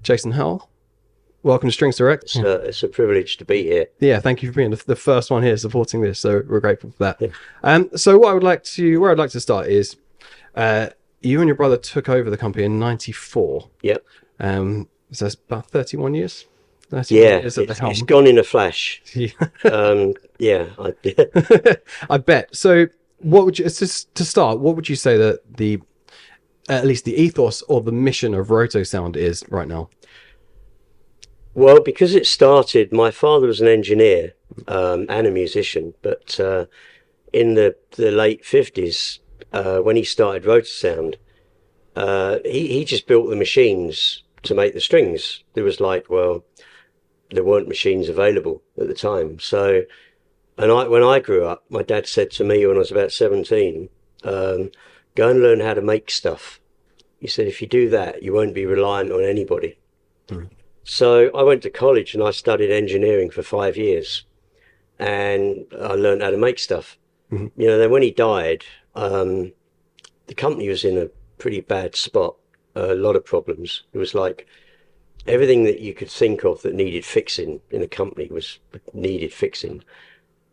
Jason Howell. Welcome to Strings Direct. It's a privilege to be here. Yeah, thank you for being the first one here supporting this. So we're grateful for that. Yeah. So where I'd like to start is, you and your brother took over the company in '94. Yep. So that's about 31 years. 31 years at the helm. It's gone in a flash. Yeah. I bet. So what would you, to start, what would you say that at least the ethos or the mission of Rotosound is right now? Well, because it started, my father was an engineer and a musician, but in the late 50s, when he started Rotosound, he just built the machines to make the strings. There was there weren't machines available at the time. So, when I grew up, my dad said to me when I was about 17, go and learn how to make stuff. He said, if you do that, you won't be reliant on anybody. Mm. So I went to college and I studied engineering for 5 years, and I learned how to make stuff. Mm-hmm. Then when he died, the company was in a pretty bad spot, a lot of problems. It was like everything that you could think of that needed fixing in a company needed fixing.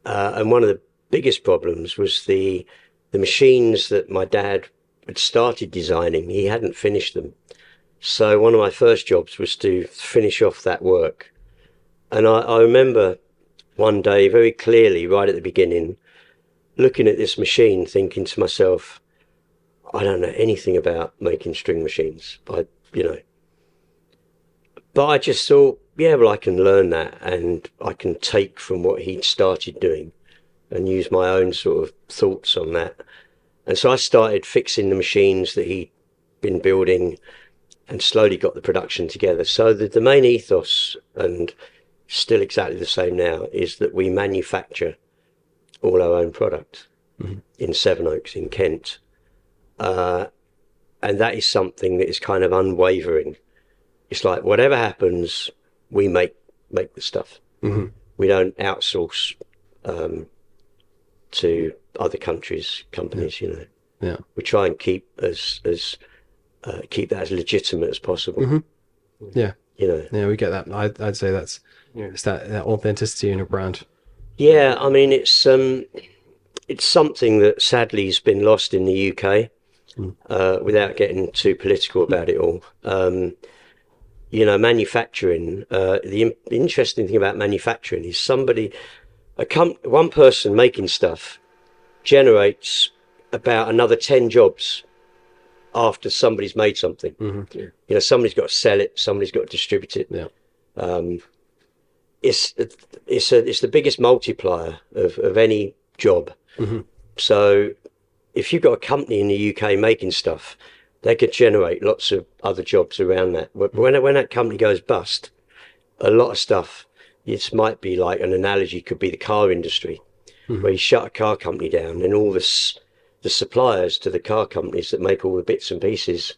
And one of the biggest problems was the machines that my dad had started designing. He hadn't finished them. So one of my first jobs was to finish off that work. And I remember one day very clearly, right at the beginning, looking at this machine, thinking to myself, I don't know anything about making string machines. But I just thought, yeah, well, I can learn that, and I can take from what he'd started doing and use my own sort of thoughts on that. And so I started fixing the machines that he'd been building, and slowly got the production together. So the main ethos, and still exactly the same now, is that we manufacture all our own product in Sevenoaks in Kent. And that is something that is kind of unwavering. It's like whatever happens, we make the stuff. Mm-hmm. We don't outsource to other companies. Yeah. We try and keep keep that as legitimate as possible. Mm-hmm. Yeah. Yeah, we get that. I'd say it's that authenticity in a brand. Yeah, I mean, it's something that sadly has been lost in the UK, without getting too political about it all. Manufacturing, the interesting thing about manufacturing is one person making stuff generates about another 10 jobs after somebody's made something. Mm-hmm. Yeah. Somebody's got to sell it, somebody's got to distribute it. Yeah. It's the biggest multiplier of any job. Mm-hmm. So if you've got a company in the UK making stuff, they could generate lots of other jobs around that. But when that company goes bust, a lot of stuff, it might be like, an analogy could be the car industry, where you shut a car company down and all the suppliers to the car companies that make all the bits and pieces,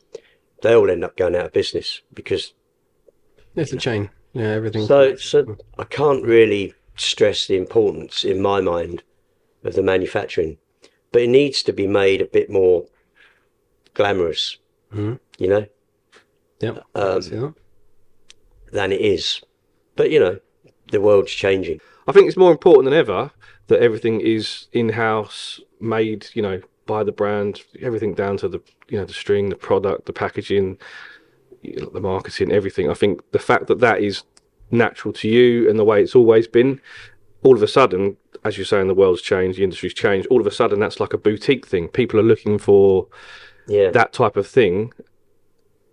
they all end up going out of business because it's a chain. Yeah, everything. So I can't really stress the importance in my mind of the manufacturing, but it needs to be made a bit more glamorous, yeah, than it is. But the world's changing. I think it's more important than ever that everything is in-house, made, by the brand, everything down to the string, the product, the packaging, the marketing, everything. I think the fact that is natural to you and the way it's always been, all of a sudden, as you're saying, the world's changed, the industry's changed, all of a sudden that's like a boutique thing. People are looking for that type of thing,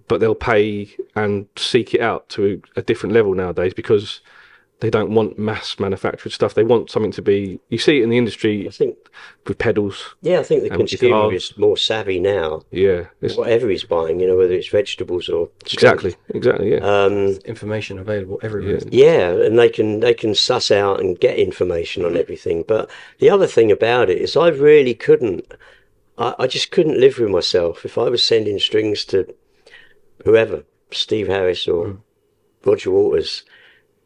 but they'll pay and seek it out to a different level nowadays because they don't want mass manufactured stuff. They want something to be... You see it in the industry, I think, with pedals. Yeah, I think the consumer is more savvy now. Yeah. Whatever he's buying, whether it's vegetables or... Exactly, yeah. Information available everywhere. Yeah, and they can suss out and get information on everything. But the other thing about it is I really couldn't... I just couldn't live with myself if I was sending strings to whoever, Steve Harris or Roger Waters,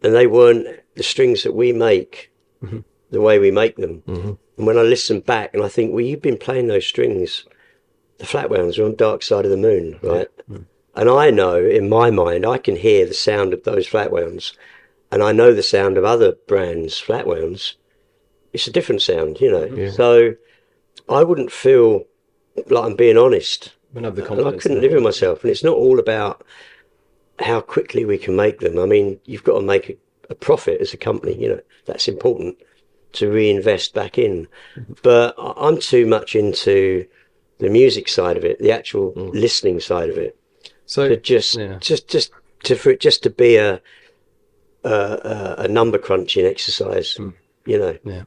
and they weren't the strings that we make the way we make them. Mm-hmm. And when I listen back and I think, well, you've been playing those strings, the flat ones are on Dark Side of the Moon, right? And I know, in my mind, I can hear the sound of those flatwounds, and I know the sound of other brands' flatwounds. It's a different sound, you know. Yeah. So I wouldn't feel like I'm being honest. Wouldn't have the And I confidence. couldn't live with myself. And it's not all about how quickly we can make them. I mean, you've got to make a profit as a company, you know. That's important to reinvest back in. But I'm too much into the music side of it, the actual listening side of it. So To just for it just to be a number crunching exercise, you know. yeah,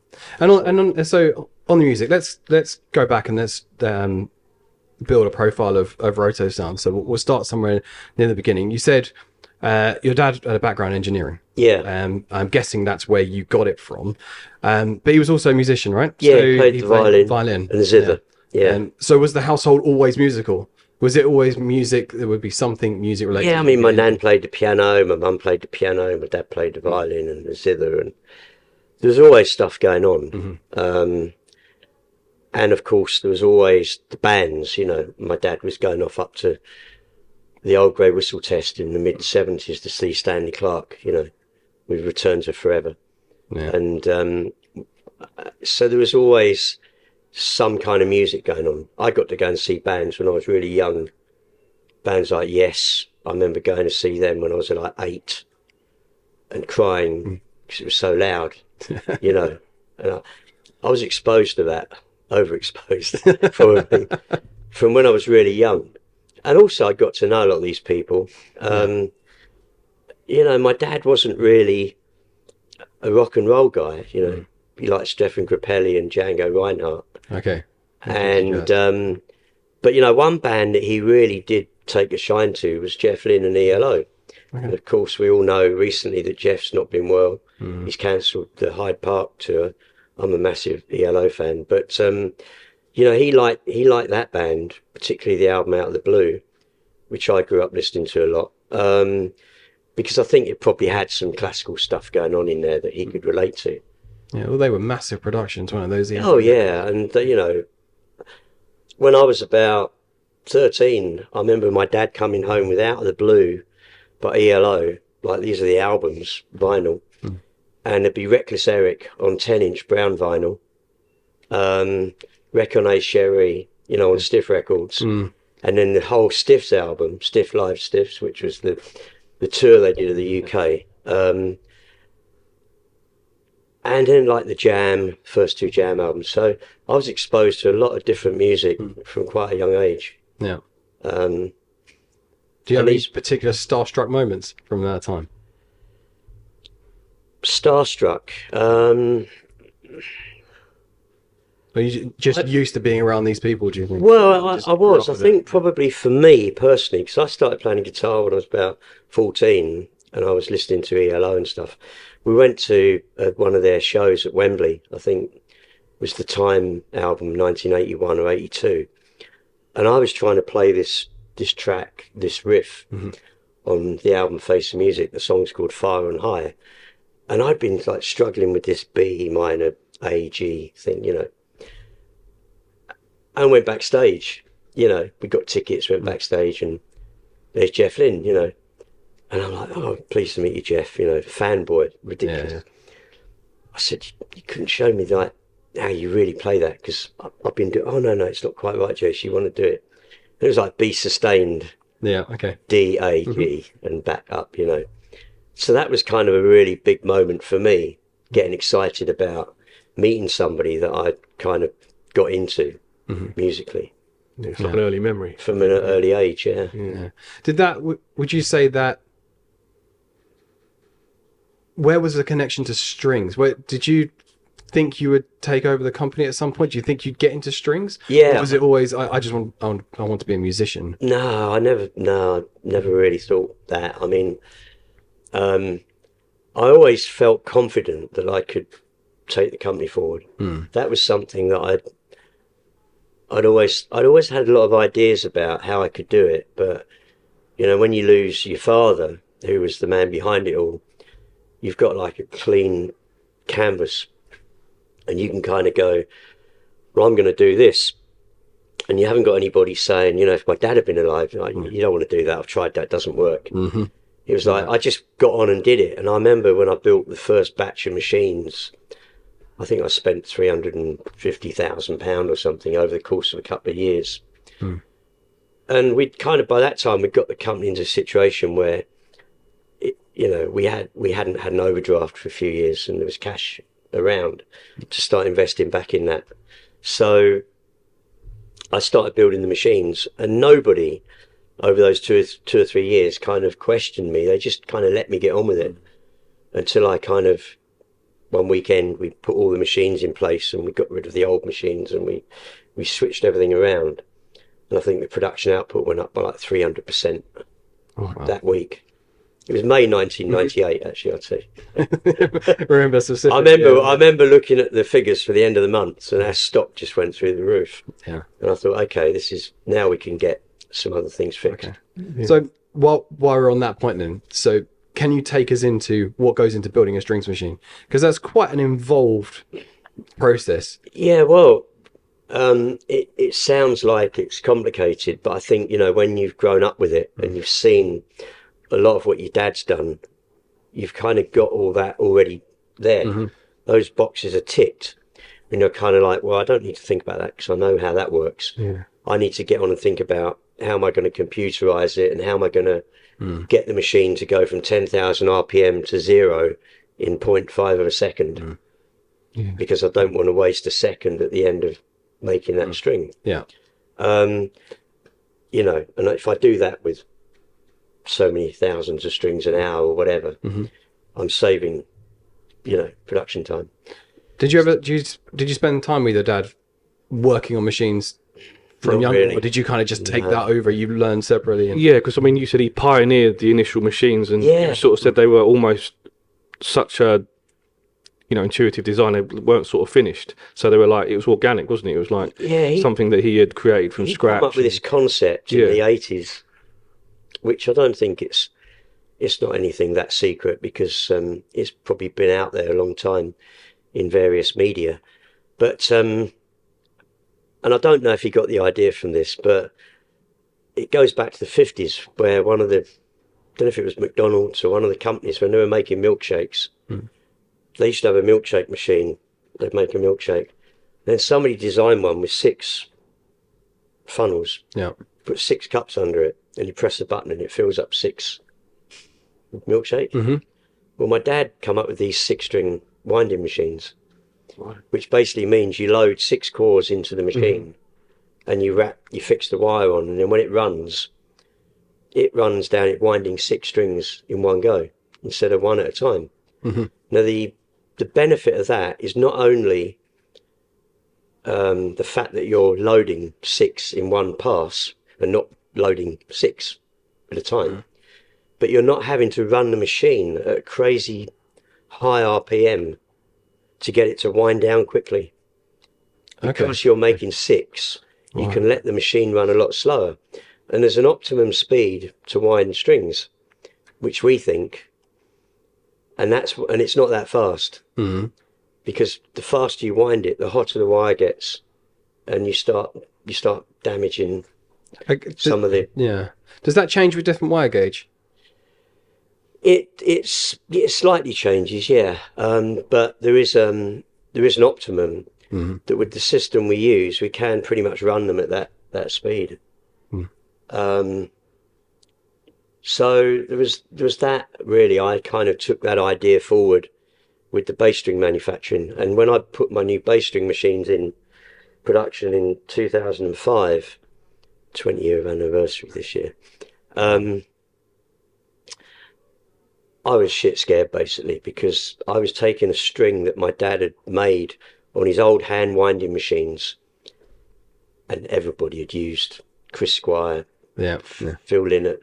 so on the music, let's go back and let's build a profile of Rotosound. So we'll start somewhere near the beginning. You said your dad had a background in engineering. Yeah. I'm guessing that's where you got it from. But he was also a musician, right? Yeah, So he played the violin and the zither. Yeah. So was the household always musical? Was it always music? There would be something music related. Yeah, I mean, my nan played the piano, my mum played the piano, my dad played the violin and the zither, and there's always stuff going on. And of course, there was always the bands. You know, my dad was going off up to the old grey whistle test in the mid-70s to see Stanley Clarke, you know, with Return to Forever. Yeah. And so there was always some kind of music going on. I got to go and see bands when I was really young. Bands like Yes, I remember going to see them when I was like 8 and crying because it was so loud, you know. And I was exposed to that, overexposed probably, from when I was really young. And also I got to know a lot of these people. You know, my dad wasn't really a rock and roll guy, you know. He liked Stefan Grappelli and Django Reinhardt. Okay. And but you know, one band that he really did take a shine to was Jeff Lynne and ELO. Okay. And of course, we all know recently that Jeff's not been well. He's cancelled the Hyde Park tour. I'm a massive ELO fan, but you know, he liked that band, particularly the album Out of the Blue, which I grew up listening to a lot, because I think it probably had some classical stuff going on in there that he could relate to. Yeah, well, they were massive productions, one of those. Oh yeah, and you know, when I was about 13, I remember my dad coming home with Out of the Blue by ELO, like these are the albums, vinyl, and there'd be Reckless Eric on 10-inch brown vinyl, Reconnaissance Sherry, you know, on Stiff Records, and then the whole Stiffs album, Stiff Live Stiffs, which was the tour they did of the UK, and then like the Jam, first 2 Jam albums. So I was exposed to a lot of different music from quite a young age. Yeah. Um, Do you have any particular starstruck moments from that time? Starstruck. Or you just used to being around these people, do you think? Well, I was. I with think probably for me personally, because I started playing guitar when I was about 14 and I was listening to ELO and stuff. We went to one of their shows at Wembley, I think it was the Time album, 1981 or 82. And I was trying to play this track, this riff on the album Face of Music. The song's called Fire and High. And I'd been like struggling with this B minor, A, G thing, you know. And went backstage, you know, we got tickets, went backstage, and there's Jeff Lynne, you know. And I'm like, oh, pleased to meet you, Jeff, you know, fanboy, ridiculous. Yeah. I said, you couldn't show me like how you really play that, because I've been doing, oh, no, it's not quite right, Jace, you want to do it. And it was like B sustained, yeah, okay, D, A, G, and back up, you know. So that was kind of a really big moment for me, getting excited about meeting somebody that I kind of got into musically. It's like an early memory. From an early age, yeah. Did that, would you say that, where was the connection to strings? Where did you think you would take over the company at some point? Do you think you'd get into strings? Yeah. Or was it always, I want to be a musician? No, I never really thought that. I mean, I always felt confident that I could take the company forward. That was something that I'd always had a lot of ideas about how I could do it. But, you know, when you lose your father, who was the man behind it all, you've got like a clean canvas and you can kind of go, well, I'm going to do this. and you haven't got anybody saying, you know, if my dad had been alive, like, you don't want to do that. I've tried that, it doesn't work. Mm-hmm. It was like, I just got on and did it. And I remember when I built the first batch of machines, I think I spent £350,000 or something over the course of a couple of years. Mm. And we'd kind of, by that time, we'd got the company into a situation where, you know, we hadn't had an overdraft for a few years, and there was cash around to start investing back in that. So I started building the machines, and nobody over those two or 3 years kind of questioned me. They just kind of let me get on with it until I kind of, one weekend, we put all the machines in place and we got rid of the old machines, and we switched everything around. And I think the production output went up by like 300% that week. It was May 1998, actually, I'd say. Remember specifically. I remember looking at the figures for the end of the month, and our stock just went through the roof. Yeah. And I thought, okay, now we can get some other things fixed. Okay. Yeah. So while we're on that point then, so can you take us into what goes into building a strings machine? Because that's quite an involved process. Yeah, well, it sounds like it's complicated, but I think, you know, when you've grown up with it and you've seen a lot of what your dad's done, you've kind of got all that already there. Mm-hmm. Those boxes are ticked, and you're kind of like, well, I don't need to think about that because I know how that works. Yeah. I need to get on and think about how am I going to computerize it, and how am I going to get the machine to go from 10,000 RPM to 0 in 0.5 of a second, because I don't want to waste a second at the end of making that string. Yeah. You know, and if I do that with so many thousands of strings an hour or whatever, I'm saving, you know, production time. Did you spend time with your dad working on machines from young, really? Or did you kind of just take that over? You learned separately? Yeah, because I mean, you said he pioneered the initial machines, and you sort of said they were almost such a, you know, intuitive design. They weren't sort of finished, so they were like, it was organic, wasn't it? It was like something that he had created from scratch. He came up with this concept in the 80s, which I don't think it's not anything that secret, because it's probably been out there a long time in various media. But and I don't know if he got the idea from this, but it goes back to the 50s, where one of the, I don't know if it was McDonald's or one of the companies, when they were making milkshakes, they used to have a milkshake machine. They'd make a milkshake. Then somebody designed one with 6 funnels. Yeah. Put 6 cups under it, and you press the button and it fills up 6 milkshake. Mm-hmm. Well, my dad come up with these 6-string winding machines, which basically means you load 6 cores into the machine, and you fix the wire on, and then when it runs down it winding 6 strings in one go instead of one at a time. Mm-hmm. Now the benefit of that is not only the fact that you're loading 6 in one pass and not loading 6 at a time, but you're not having to run the machine at a crazy high RPM to get it to wind down quickly. Because you're making 6, you can let the machine run a lot slower. And there's an optimum speed to wind strings, which we think, and it's not that fast. Mm-hmm. Because the faster you wind it, the hotter the wire gets, and you start damaging some of the... Yeah. Does that change with different wire gauge? It slightly changes, yeah. But there is an optimum that with the system we use, we can pretty much run them at that speed. So there was that, really. I kind of took that idea forward with the bass string manufacturing, and when I put my new bass string machines in production in 2005, 20-year anniversary this year, I was shit scared, basically, because I was taking a string that my dad had made on his old hand winding machines, and everybody had used Chris Squire, Phil Lynott,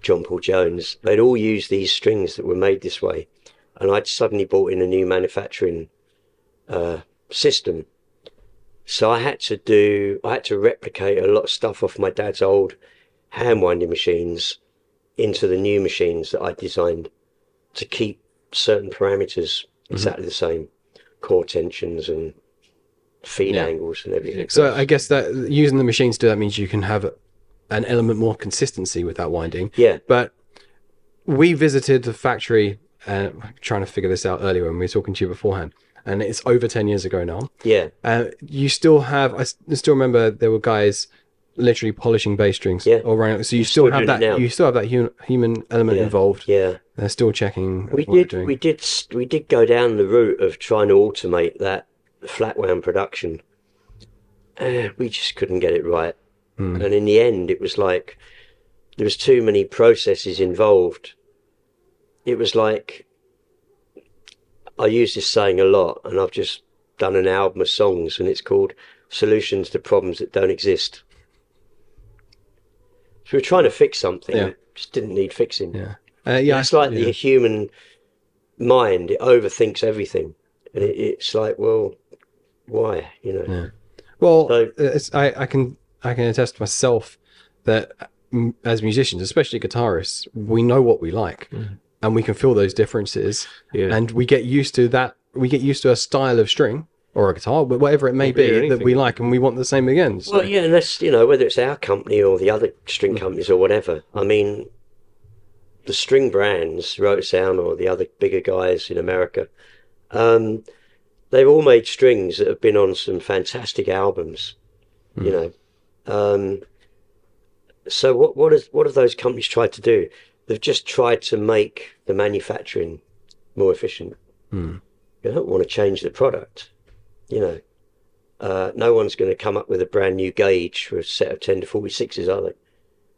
John Paul Jones. They'd all used these strings that were made this way, and I'd suddenly brought in a new manufacturing system. So I had to replicate a lot of stuff off my dad's old hand winding machines into the new machines that I designed, to keep certain parameters exactly the same, core tensions and feed angles and everything. So I guess that using the machines to do that means you can have an element more consistency with that winding. Yeah. But we visited the factory, trying to figure this out earlier when we were talking to you beforehand, and it's over 10 years ago now. Yeah. You still have, I still remember there were guys literally polishing bass strings. Yeah. All around. So you still have that. You still have that human element involved. Yeah. They're still checking. We did go down the route of trying to automate that flat wound production. We just couldn't get it right. And in the end, it was like there was too many processes involved. It was like, I use this saying a lot, and I've just done an album of songs, and it's called Solutions to Problems That Don't Exist. So we're trying to fix something that just didn't need fixing. Yeah. It's like the human mind, it overthinks everything. And it's like, well, why? You know? Yeah. Well, I can attest to myself that as musicians, especially guitarists, we know what we like, and we can feel those differences, and we get used to that. We get used to a style of string or a guitar, but whatever it may be that we like, and we want the same again. So. Well, yeah, unless, you know, whether it's our company or the other string companies or whatever. I mean, the string brands, Rotosound or the other bigger guys in America, they've all made strings that have been on some fantastic albums, you know. So what have those companies tried to do? They've just tried to make the manufacturing more efficient. They don't want to change the product, you know. No one's going to come up with a brand new gauge for a set of 10 to 46s, are they?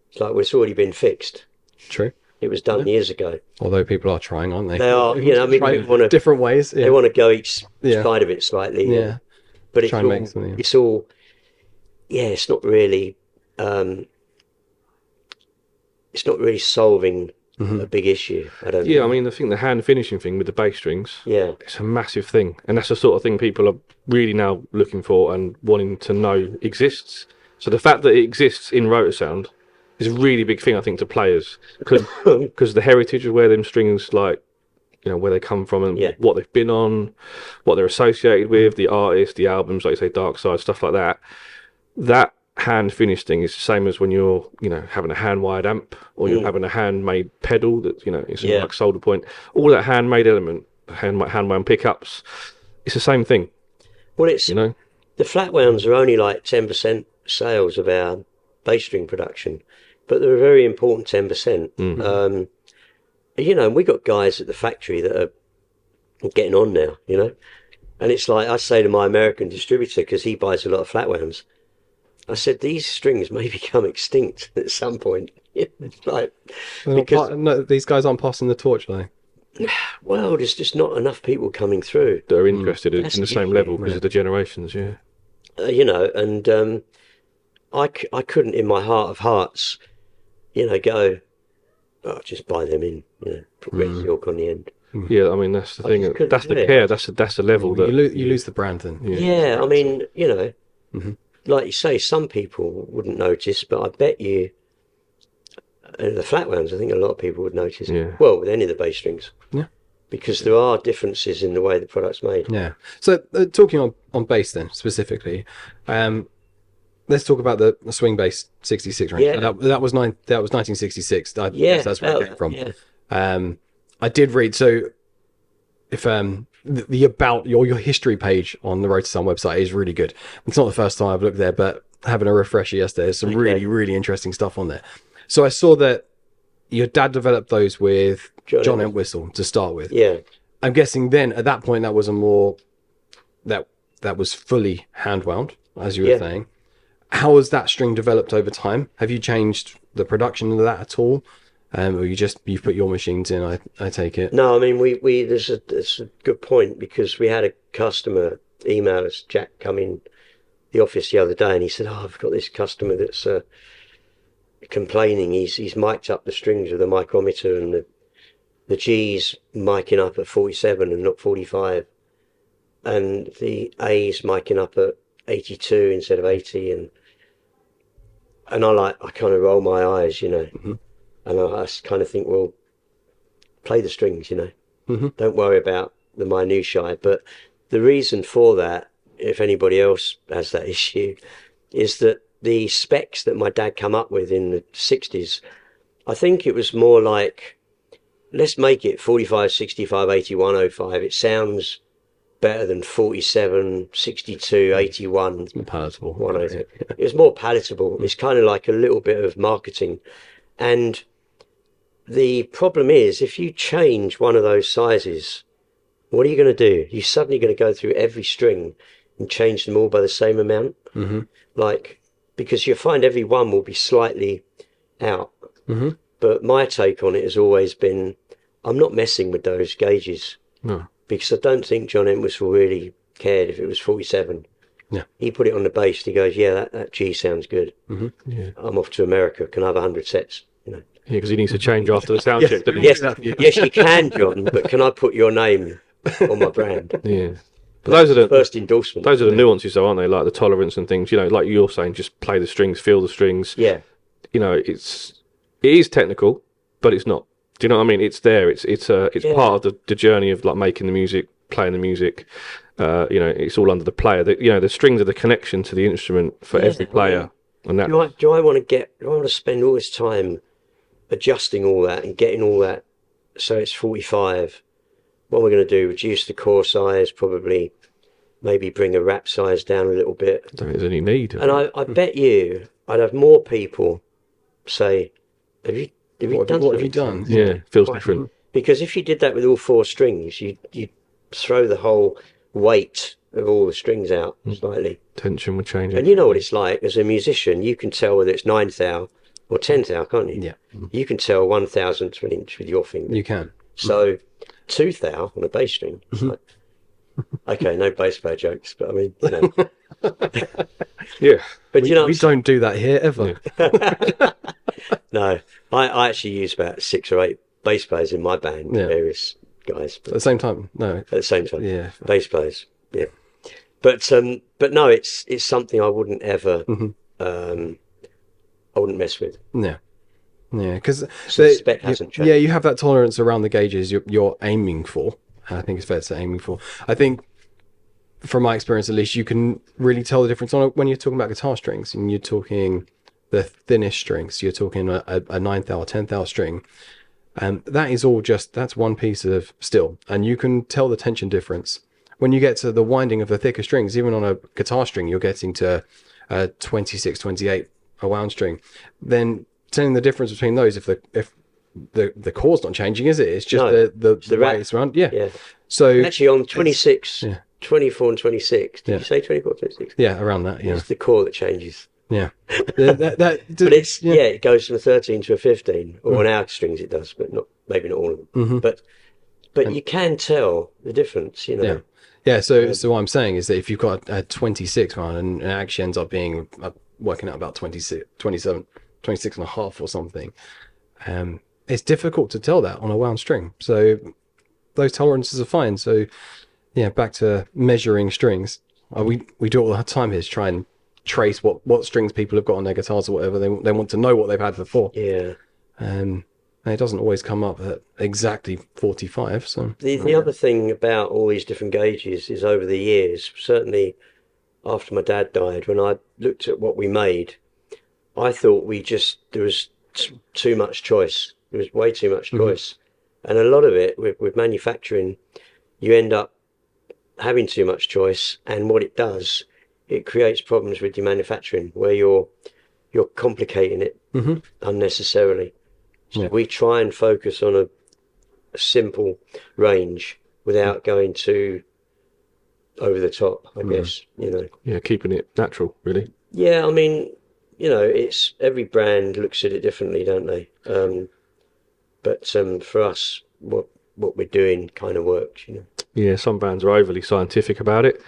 It's like, well, it's already been fixed. True. It was done years ago. Although people are trying, aren't they? They are, you know, I mean, they want to, different ways. They want to go each side of it slightly. Yeah. But it's all, it's not really, solving a big issue. I don't think. I mean, I think the hand finishing thing with the bass strings, it's a massive thing. And that's the sort of thing people are really now looking for and wanting to know exists. So the fact that it exists in Rotosound is a really big thing, I think, to players. Because the heritage of where them strings, like, you know, where they come from and what they've been on, what they're associated with, the artists, the albums, like you say, Dark Side, stuff like that. That hand finished thing is the same as when you're, you know, having a hand wired amp or you're having a handmade pedal that, you know, it's like solder point. All that handmade element, hand wound pickups, it's the same thing. Well, it's, you know, the flat wounds are only like 10% sales of our bass string production, but they're a very important 10%. You know, we got guys at the factory that are getting on now, you know, and it's like I say to my American distributor, because he buys a lot of flat wounds, I said, these strings may become extinct at some point. It's like, because these guys aren't passing the torch, are they? Well, there's just not enough people coming through that are interested in the same level because of the generations. You know, and I couldn't, in my heart of hearts, you know, go, just buy them in, you know, put red silk on the end. Yeah, I mean, that's the thing. That's the care. That's the level that you lose the brand then. Yeah, I mean, you know, like you say, some people wouldn't notice, but I bet you the flat wounds, I think a lot of people would notice. Yeah. Well, with any of the bass strings. Yeah. Because there are differences in the way the product's made. Yeah. So talking on bass then specifically, let's talk about the swing bass 66 range. Yeah. That was 1966. I guess that's where it came from. Yeah. I did read, so if the about your history page on the Rotosound website is really good. It's not the first time I've looked there, but having a refresher yesterday, there's some really, really interesting stuff on there. So I saw that your dad developed those with John Entwistle to start with. Yeah. I'm guessing then at that point that was a more that was fully hand wound, as you were saying. How has that string developed over time? Have you changed the production of that at all? Or you put your machines in, I take it? No, I mean, we there's a good point, because we had a customer email us, Jack, come in the office the other day, and he said, I've got this customer that's complaining. He's mic'd up the strings with a micrometer, and the G's micing up at 47 and not 45. And the A's micing up at 82 instead of 80. And I kind of roll my eyes, you know. And I kind of think, well, play the strings, you know. Don't worry about the minutiae. But the reason for that if anybody else has that issue, is that the specs that my dad come up with in the 60s, I think it was more like, let's make it 45, 65, 81, 05. It sounds better than 47, 62, 81. It's more palatable. 108. It was more palatable. It's kind of like a little bit of marketing. And the problem is, if you change one of those sizes, what are you going to do? You're suddenly going to go through every string and change them all by the same amount. Like, because you'll find every one will be slightly out. But my take on it has always been, I'm not messing with those gauges. No. Because I don't think John Entwistle really cared if it was 47. Yeah. He put it on the bass and he goes, yeah, that G sounds good. Yeah. I'm off to America. Can I have 100 sets? You know. Yeah, because he needs to change after the sound check, doesn't he? Yes, you can, John, but can I put your name on my brand? Yeah. But those are the first endorsement. Those are the nuances, though, aren't they? Like the tolerance and things. You know, like you're saying, just play the strings, feel the strings. Yeah. You know, it is technical, but it's not. Do you know what I mean? It's there. It's part of the journey of like making the music, playing the music. You know, it's all under the player. The strings are the connection to the instrument for every player. And that. Do I want to spend all this time adjusting all that and getting all that so it's 45? What we're going to do, reduce the core size, probably maybe bring a wrap size down a little bit. I don't think there's any need. And I bet you I'd have more people say, have you done? Yeah, it feels different. Because if you did that with all four strings, you'd throw the whole weight of all the strings out slightly. Tension would change. And you know what it's like as a musician, you can tell whether it's 9 thou or 10 thou, can't you? Yeah. You can tell 1,000th of an inch with your finger. You can. So 2 thou on a bass string. Like, okay, no bass player jokes, but I mean, you know. Yeah. But we don't do that here ever. Yeah. No, I actually use about 6 or 8 bass players in my band, various guys. At the same time, no. At the same time, yeah, bass players, yeah. But no, it's something I wouldn't ever, I wouldn't mess with. Yeah, yeah, because the spec hasn't changed. Yeah, you have that tolerance around the gauges you're aiming for. I think it's fair to say aiming for. I think, from my experience at least, you can really tell the difference on it when you're talking about guitar strings and you're talking the thinnest strings. You're talking a 9 thou or 10 thou string. And that is all that's one piece of steel, and you can tell the tension difference when you get to the winding of the thicker strings. Even on a guitar string, you're getting to 26, 28, a wound string. Then telling the difference between those, if the chord's not changing, is it? It's just the way it's around. Yeah. So actually, on 26, 24, and 26. Did you say 24, 26? Yeah, around that. Yeah, it's the chord that changes. Yeah, but it's it goes from a 13 to a 15, or on our strings it does, but maybe not all of them. But you can tell the difference, you know. Yeah. So what I'm saying is that if you've got a 26 one and it actually ends up being working out about 26, 27, 26 and a half or something, it's difficult to tell that on a wound string. So those tolerances are fine. So yeah, back to measuring strings. We do it all the time here to try and trace what strings people have got on their guitars or whatever. They want to know what they've had before. Yeah. And it doesn't always come up at exactly 45. So the other thing about all these different gauges is over the years, certainly after my dad died, when I looked at what we made, I thought there was too much choice. There was way too much choice. And a lot of it with manufacturing, you end up having too much choice, and what it does, it creates problems with your manufacturing where you're complicating it unnecessarily. So we try and focus on a simple range without going too over the top, I guess, you know. Yeah, keeping it natural, really. Yeah, I mean, you know, it's every brand looks at it differently, don't they? But for us, what we're doing kind of works, you know. Yeah, some bands are overly scientific about it,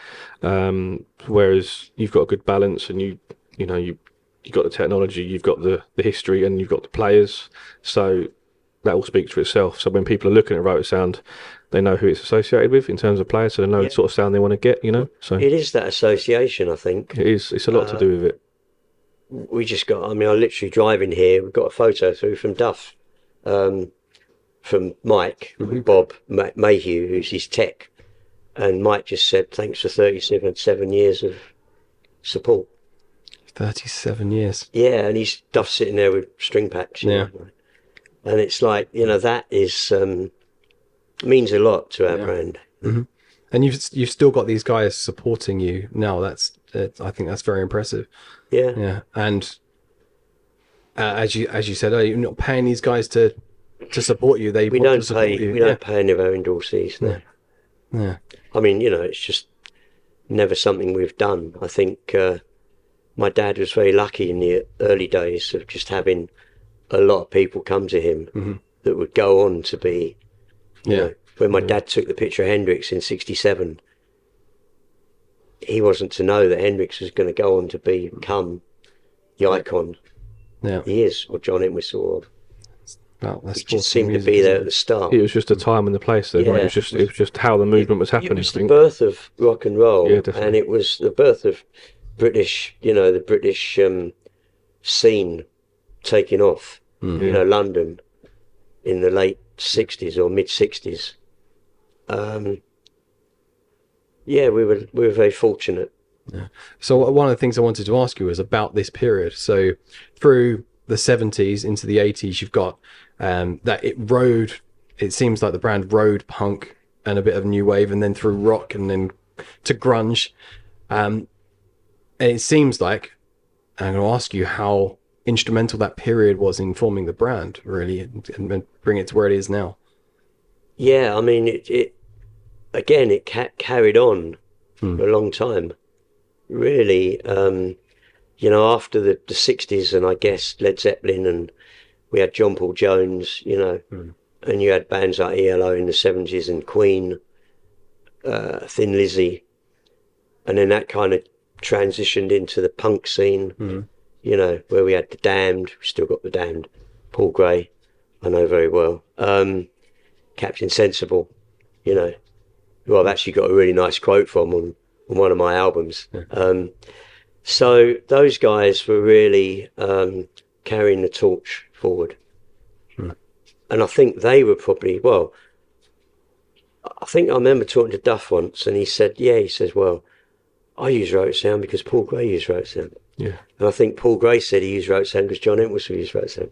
whereas you've got a good balance, and you've got the technology, you've got the history, and you've got the players, so that all speaks for itself. So when people are looking at Rotosound, they know who it's associated with in terms of players, so they know the sort of sound they want to get, you know. So it is that association, I think. It is. It's a lot to do with it. We just got, I mean, I literally driving here, we've got a photo through from Duff, from Mike, Bob Mayhew, who's his tech. And Mike just said, thanks for 37 years of support. 37 years. Yeah, and he's Duff sitting there with string packs. You know, and it's like, you know, that is means a lot to our brand. Mm-hmm. And you've still got these guys supporting you now. I think that's very impressive. Yeah. And as you said, you're not paying these guys to support you. We don't pay any of our endorsees. No. Yeah. I mean, you know, it's just never something we've done. I think my dad was very lucky in the early days of just having a lot of people come to him that would go on to be, you know, when my dad took the picture of Hendrix in '67, he wasn't to know that Hendrix was going to go on to become the icon he is, or John Entwistle. It just seemed to be there at the start. It was just a time and the place. Though, right? It was just how the movement was happening. It was the birth of rock and roll, and it was the birth of British, you know, the British scene taking off. You know, London in the late '60s or mid '60s. We were very fortunate. Yeah. So one of the things I wanted to ask you was about this period. So through the '70s into the '80s, you've got it seems like the brand rode punk and a bit of new wave, and then through rock and then to grunge. And it seems like, I'm going to ask you how instrumental that period was in forming the brand, really, and bring it to where it is now. Yeah, I mean, it carried on for a long time. Really, you know, after the '60s, and I guess Led Zeppelin, and we had John Paul Jones, you know, and you had bands like ELO in the '70s and Queen, Thin Lizzy, and then that kind of transitioned into the punk scene, you know, where we had the Damned. We still got the Damned. Paul Gray, I know very well. Captain Sensible, you know, who I've actually got a really nice quote from on one of my albums. So those guys were really carrying the torch forward. And I think they were probably, I think I remember talking to Duff once, and he says, well, I use Rotosound because Paul Gray used Rotosound. Yeah. And I think Paul Gray said he used Rotosound because John Entwistle used Rotosound.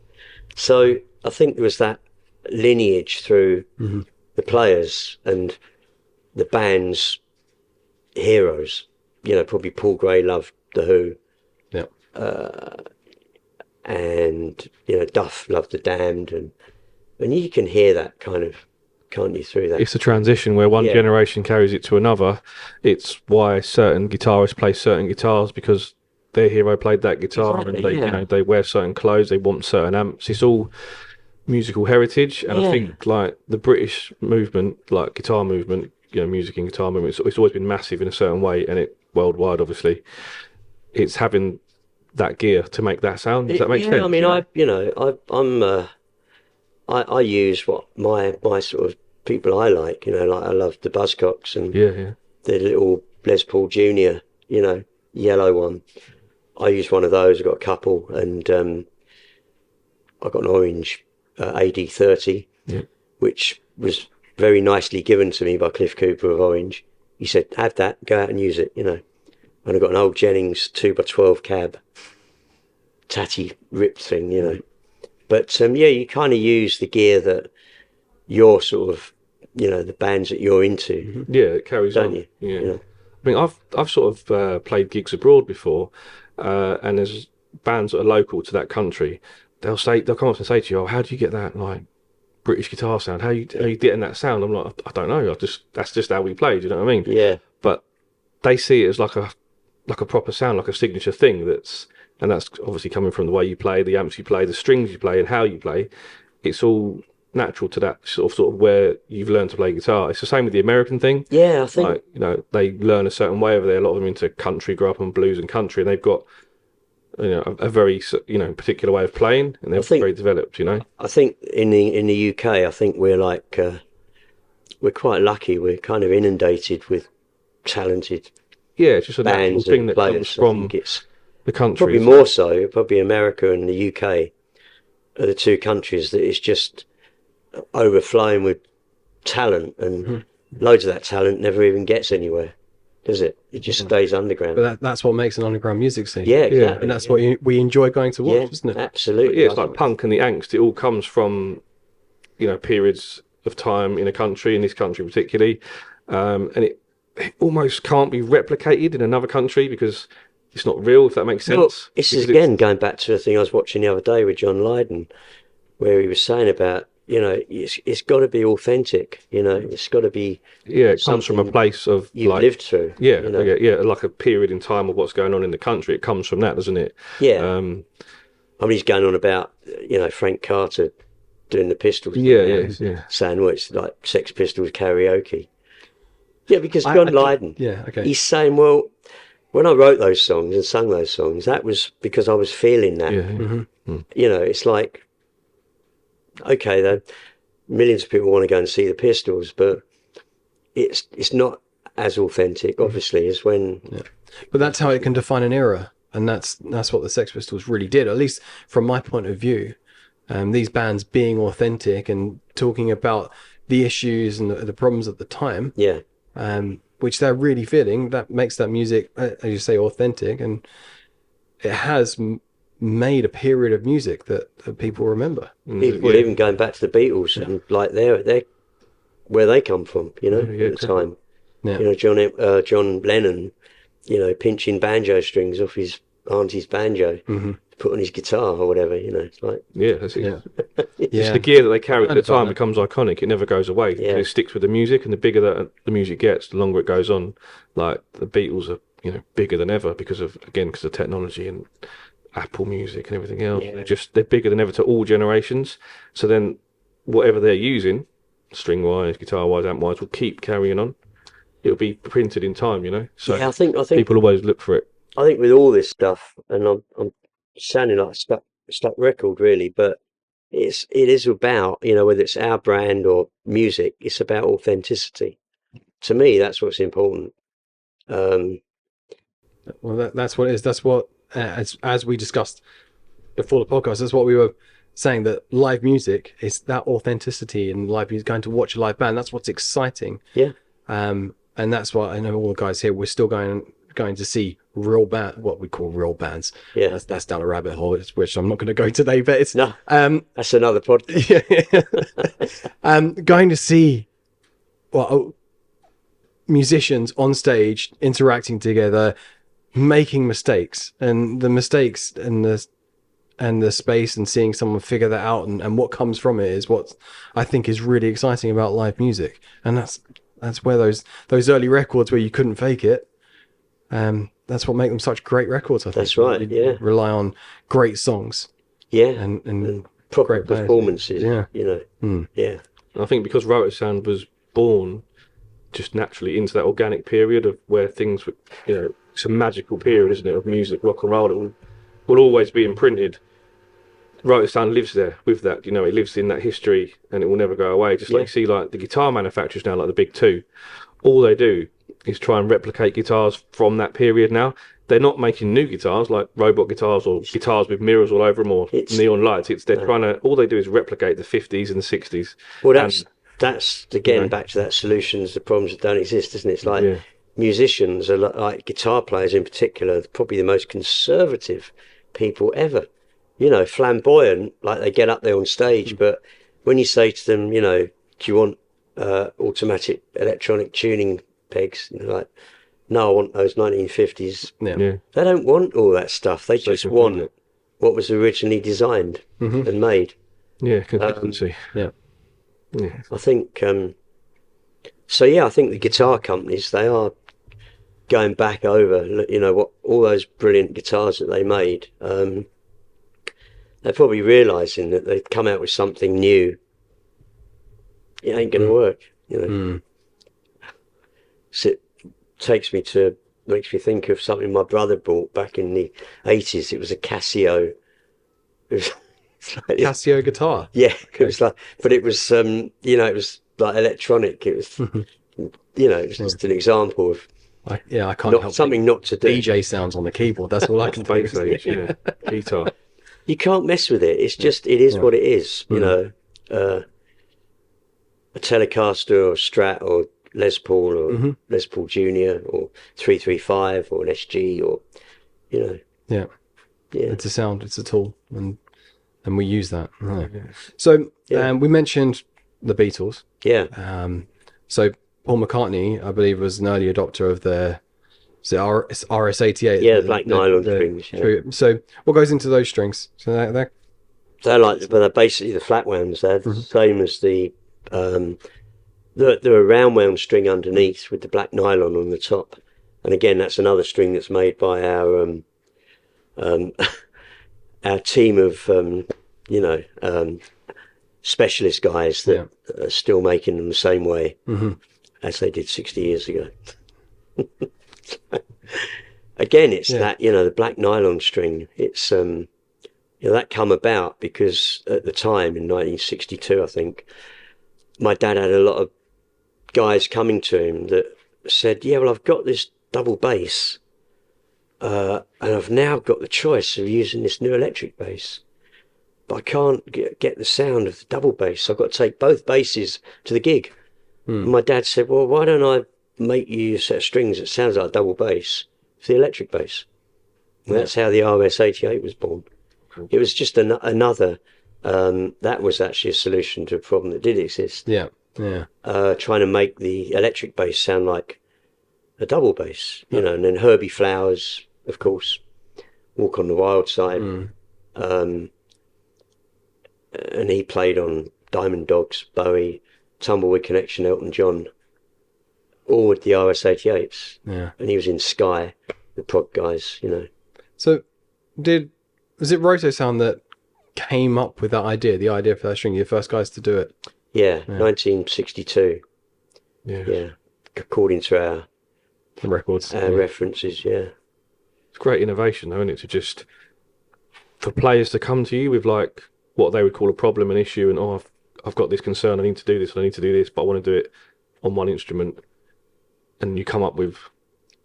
So I think there was that lineage through the players and the band's heroes. You know, probably Paul Gray loved The Who. Yeah. And, you know, Duff loved The Damned. And you can hear that kind of, can't you, through that? It's a transition where one generation carries it to another. It's why certain guitarists play certain guitars, because their hero played that guitar, and they, you know, they wear certain clothes, they want certain amps. It's all musical heritage, and I think like the British movement, like guitar movement, you know, music and guitar movement, it's always been massive in a certain way, and it worldwide, obviously, it's having that gear to make that sound. Does that make sense? I mean, I use what my sort of people I like, you know, like I love the Buzzcocks and the little Les Paul Jr., you know, yellow one. I use one of those. I've got a couple, and I've got an orange AD30, which was very nicely given to me by Cliff Cooper of Orange. He said, have that, go out and use it, you know. And I've got an old Jennings 2x12 cab, tatty ripped thing, you know. But you kind of use the gear that you're sort of, you know, the bands that you're into. Yeah, it carries don't on. You? Yeah. You know? I mean, I've sort of played gigs abroad before, and there's bands that are local to that country. They'll come up and say to you, "Oh, how do you get that like British guitar sound? How you getting that sound?" I'm like, "I don't know. That's just how we play." Do you know what I mean? Yeah. But they see it as like a proper sound, like a signature thing. That's obviously coming from the way you play, the amps you play, the strings you play, and how you play. It's all natural to that sort of where you've learned to play guitar. It's the same with the American thing. Yeah, I think, like, you know, they learn a certain way over there. A lot of them into country, grow up on blues and country, and they've got, you know, a very, you know, particular way of playing, and they're very developed. You know, I think in the UK, I think we're like we're quite lucky. We're kind of inundated with talented it's just a natural bands thing and that players. comes from It's the country. probably more so. Probably America and the UK are the two countries that is just overflowing with talent and loads of that talent never even gets anywhere, does it? It just stays underground. But that's what makes an underground music scene. Yeah, exactly. And that's what we enjoy going to watch, Yeah, isn't it? absolutely. But yeah, it's like punk and the angst. It all comes from, periods of time in a country, in this country particularly, and it almost can't be replicated in another country because it's not real, if that makes sense. Well, this is again going back to a thing I was watching the other day with John Lydon, where he was saying about, it's got to be authentic. It's got to be. Yeah, it comes from a place of you've lived through. Yeah, like a period in time of what's going on in the country. It comes from that, doesn't it? Yeah. I mean, he's going on about Frank Carter doing the Pistols. Yeah. Saying, well, it's like Sex Pistols karaoke. Yeah, because John Lydon. Yeah, okay. He's saying, well, when I wrote those songs and sung those songs, that was because I was feeling that. Yeah. Mm-hmm. It's like, okay, though, millions of people want to go and see the Pistols, but it's not as authentic, obviously, as when. Yeah. But that's how it can define an era, and that's what the Sex Pistols really did, at least from my point of view. These bands being authentic and talking about the issues and the problems at the time. Yeah. Which they're really feeling, that makes that music, as you say, authentic, and it has made a period of music that people remember. People even going back to the Beatles and like they're where they come from, at the time. Yeah. John Lennon, pinching banjo strings off his auntie's banjo, Mm-hmm. to put on his guitar or whatever. It's like that's it. Yeah. It's the gear that they carry at the time becomes iconic. It never goes away. Yeah. It sticks with the music, and the bigger that the music gets, the longer it goes on. Like the Beatles are, bigger than ever because of technology and Apple Music and everything else. Yeah. They're bigger than ever to all generations. So then, whatever they're using, string wise, guitar wise, amp wise, will keep carrying on. It'll be printed in time, So I think people always look for it. I think with all this stuff, and I'm sounding like a stuck record really, but it is about, whether it's our brand or music, it's about authenticity. To me, that's what's important. Well, that's what it is. That's what, as we discussed before the podcast, that's what we were saying, that live music is that authenticity, and live music, going to watch a live band, that's what's exciting. Yeah. And that's why I know all the guys here, we're still going to see what we call real bands. Yeah. That's down a rabbit hole, which I'm not going to go today, but it's no, that's another podcast. Going to see musicians on stage interacting together, making mistakes, and the mistakes and the space, and seeing someone figure that out, and what comes from it is what I think is really exciting about live music. And that's where those early records where you couldn't fake it, that's what make them such great records, I think. That's right. You rely on great songs. Yeah. And proper great performances. Yeah. Yeah. I think because Rotosound was born just naturally into that organic period of where things were, it's a magical period, isn't it, of music, rock and roll, that will always be imprinted. Rotosound lives there with that, it lives in that history, and it will never go away. Just like you see, like the guitar manufacturers now, like the big two, all they do is try and replicate guitars from that period now. They're not making new guitars like robot guitars or guitars with mirrors all over them or neon lights. All they do is replicate the 50s and the 60s. Well, that's again back to that solutions to problems that don't exist, isn't it? It's like musicians are like guitar players in particular, probably the most conservative people ever. Flamboyant, like they get up there on stage, but when you say to them, do you want automatic electronic tuning pegs? And they're like, no, I want those 1950s. Yeah. They don't want all that stuff. They just want what was originally designed and made. Yeah, consistency. Yeah. I think, I think the guitar companies, they are going back over, what all those brilliant guitars that they made. They're probably realising that they've come out with something new. It ain't going to work, So it makes me think of something my brother bought back in the 80s. It was a Casio. It was like Casio guitar. Yeah, okay. It was like, but it was, it was like electronic. It was, it was just an example of. I can't help something not to do. DJ sounds on the keyboard. That's all I can think of. Guitar. You can't mess with it. It's just, it is what it is. A Telecaster or Strat or Les Paul or Les Paul Junior or 335 or an SG or, you know. Yeah. Yeah. It's a sound, it's a tool, and we use that. Yeah. So we mentioned the Beatles. Yeah. So Paul McCartney, I believe, was an early adopter of the RS-88. Yeah, the black nylon strings. Yeah. So what goes into those strings? So they're But they're basically the flat wounds. They're the same as the round wound string underneath with the black nylon on the top. And again, that's another string that's made by our our team of specialist guys that are still making them the same way as they did 60 years ago. Again, it's that, the black nylon string. It's that come about because at the time in 1962, I think, my dad had a lot of guys coming to him that said, "Yeah, well, I've got this double bass, and I've now got the choice of using this new electric bass, but I can't get the sound of the double bass. So I've got to take both basses to the gig." And my dad said, "Well, why don't I make you a set of strings that sounds like a double bass for the electric bass?" And that's how the RS-88 was born. It was just another, that was actually a solution to a problem that did exist. Yeah. Trying to make the electric bass sound like a double bass, and then Herbie Flowers, of course, Walk on the Wild Side. And he played on Diamond Dogs, Bowie, Tumbleweed Connection, Elton John, all with the RS-88s. Yeah. And he was in Sky, the prog guys, So was it Rotosound that came up with that idea, the idea for that string, you're the first guys to do it? Yeah, 1962. Yeah. According to our records, references, It's great innovation, though, isn't it? To just, for players to come to you with like what they would call a problem, an issue, and I've got this concern, I need to do this, I need to do this, but I want to do it on one instrument, and you come up with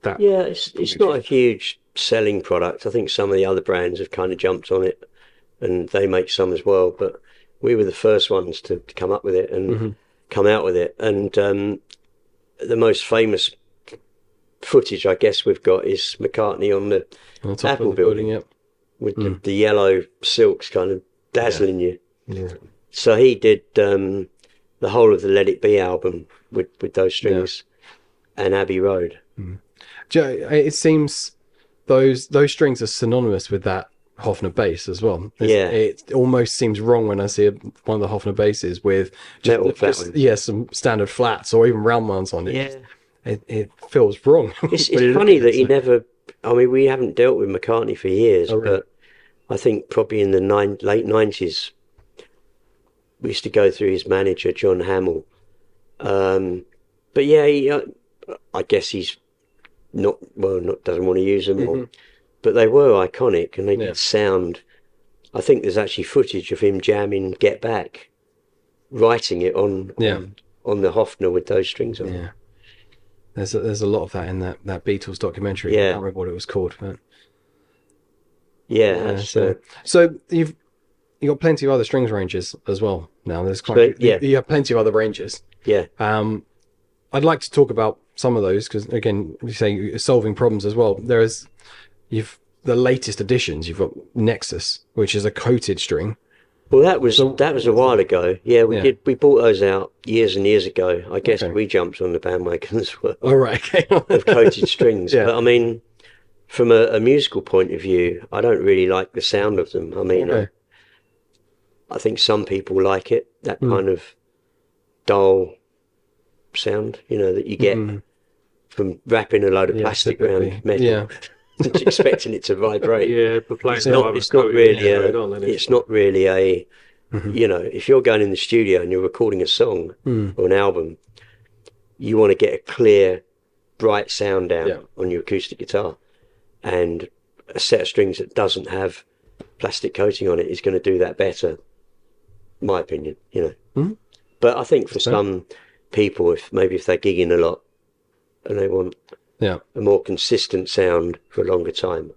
that. Yeah, it's not a huge selling product. I think some of the other brands have kind of jumped on it, and they make some as well, but we were the first ones to come up with it and come out with it. And the most famous footage I guess we've got is McCartney on the top Apple of the building, with the yellow silks kind of dazzling you. Yeah. So he did the whole of the Let It Be album with those strings and Abbey Road. Joe, it seems those strings are synonymous with that Hofner bass as well. It almost seems wrong when I see one of the Hofner basses with some standard flats or even round ones on it. Yeah. It feels wrong. It's funny that he never. I mean, we haven't dealt with McCartney for years, but I think probably in the late 90s, we used to go through his manager, John Hamill. But yeah, I guess he's not doesn't want to use them, but they were iconic and they did sound. I think there's actually footage of him jamming "Get Back," writing it on the Hofner with those strings on. Yeah. There's a lot of that in that Beatles documentary. I can't remember what it was called, but so you've got plenty of other strings ranges as well. Now there's you have plenty of other ranges. Yeah. I'd like to talk about some of those because again, you say you're solving problems as well. You've the latest additions. You've got Nexus, which is a coated string. Well, that was a while ago. Yeah, we bought those out years and years ago. I guess we jumped on the bandwagon as well. All right, okay. Of coated strings. But I mean, from a musical point of view, I don't really like the sound of them. I mean, I think some people like it, that kind of dull sound, that you get from wrapping a load of plastic around metal. Yeah. Expecting it to vibrate. It's not really a if you're going in the studio and you're recording a song or an album, you want to get a clear, bright sound out on your acoustic guitar, and a set of strings that doesn't have plastic coating on it is going to do that better, my opinion. But I think for some people, if they're gigging a lot and they want a more consistent sound for a longer time.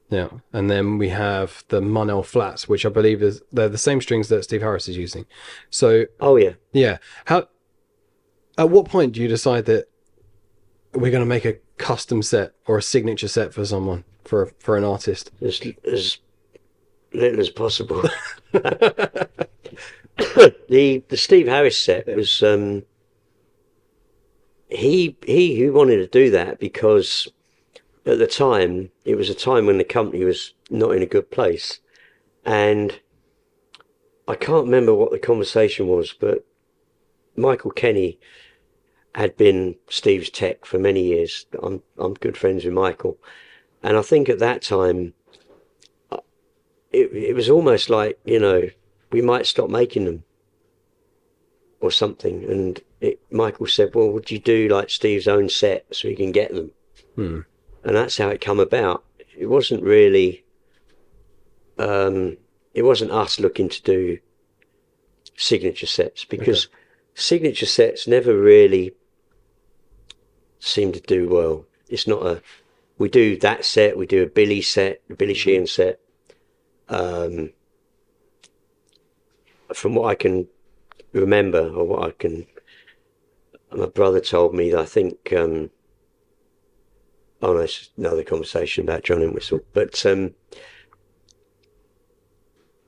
Yeah, and then we have the Monell flats, which I believe they're the same strings that Steve Harris is using. So how At what point do you decide that we're going to make a custom set or a signature set for someone, for an artist? As little as possible. The Steve Harris set was he wanted to do that because at the time it was a time when the company was not in a good place, and I can't remember what the conversation was, but Michael Kenny had been Steve's tech for many years. I'm good friends with Michael, and I think at that time it was almost like, we might stop making them or something. And Michael said, well, would you do like Steve's own set so we can get them? And that's how it come about. It wasn't really, it wasn't us looking to do signature sets, because signature sets never really seem to do well. It's not we do that set, we do a Billy set, a Billy Sheehan set. From what I can remember, or my brother told me that I think, oh no, it's another conversation about John Entwistle, but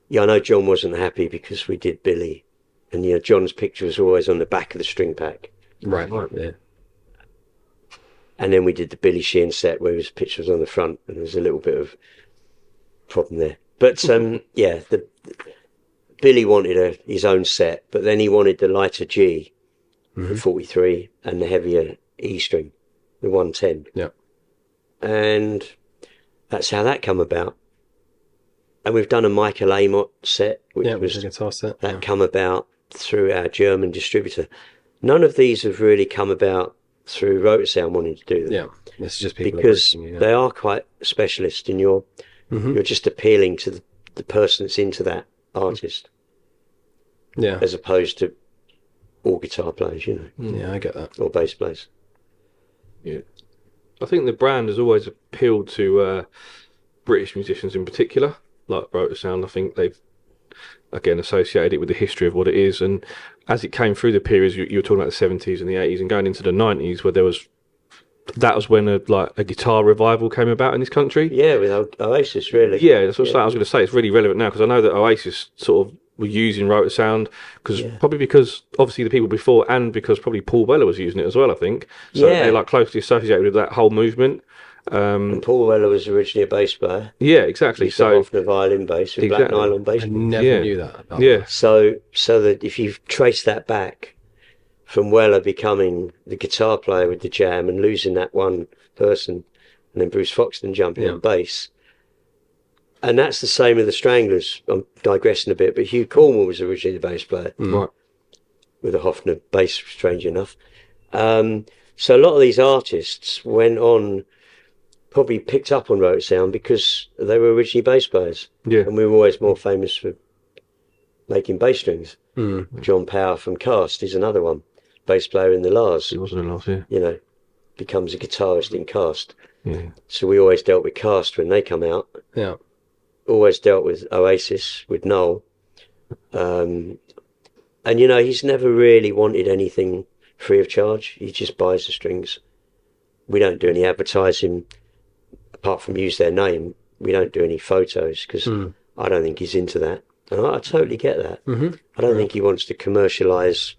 yeah, I know John wasn't happy because we did Billy, and John's picture was always on the back of the string pack. Right. Yeah. And then we did the Billy Sheehan set where his picture was on the front, and there was a little bit of problem there. But yeah, Billy wanted his own set, but then he wanted the lighter G, 43, and the heavier E string, the 110. Yeah. And that's how that come about. And we've done a Michael Amott set, which was a guitar set. that come about through our German distributor. None of these have really come about through Rotosound wanting to do them. Yeah, it's just people because they are quite specialist, and you're just appealing to the person that's into that artist. Yeah. As opposed to all guitar players, Yeah, I get that. or bass players. Yeah, I think the brand has always appealed to British musicians in particular, like Rotosound. I think they've again associated it with the history of what it is, and as it came through the periods you were talking about, the 70s and the 80s and going into the 90s, where that was when a guitar revival came about in this country. Yeah, with Oasis, really. Yeah, that's what I was going to say. It's really relevant now because I know that Oasis sort of were using Rotosound probably because obviously the people before, and because probably Paul Weller was using it as well, I think. So they're closely associated with that whole movement. And Paul Weller was originally a bass player. Yeah, exactly. So often a violin bass with black nylon bass. I never knew that. Yeah. So that if you trace that back from Weller becoming the guitar player with the Jam and losing that one person, and then Bruce Foxton jumping on bass. And that's the same with the Stranglers. I'm digressing a bit, but Hugh Cornwall was originally the bass player. Right. With a Hofner bass, strange enough. So a lot of these artists went on, probably picked up on Rotosound because they were originally bass players. Yeah. And we were always more famous for making bass strings. John Power from Cast is another one. Bass player in the Lars. He wasn't a Lars, yeah. Becomes a guitarist in Cast. Yeah. So we always dealt with Cast when they come out. Yeah. Always dealt with Oasis, with Noel. And, he's never really wanted anything free of charge. He just buys the strings. We don't do any advertising, apart from use their name. We don't do any photos because I don't think he's into that. And I totally get that. I don't think he wants to commercialise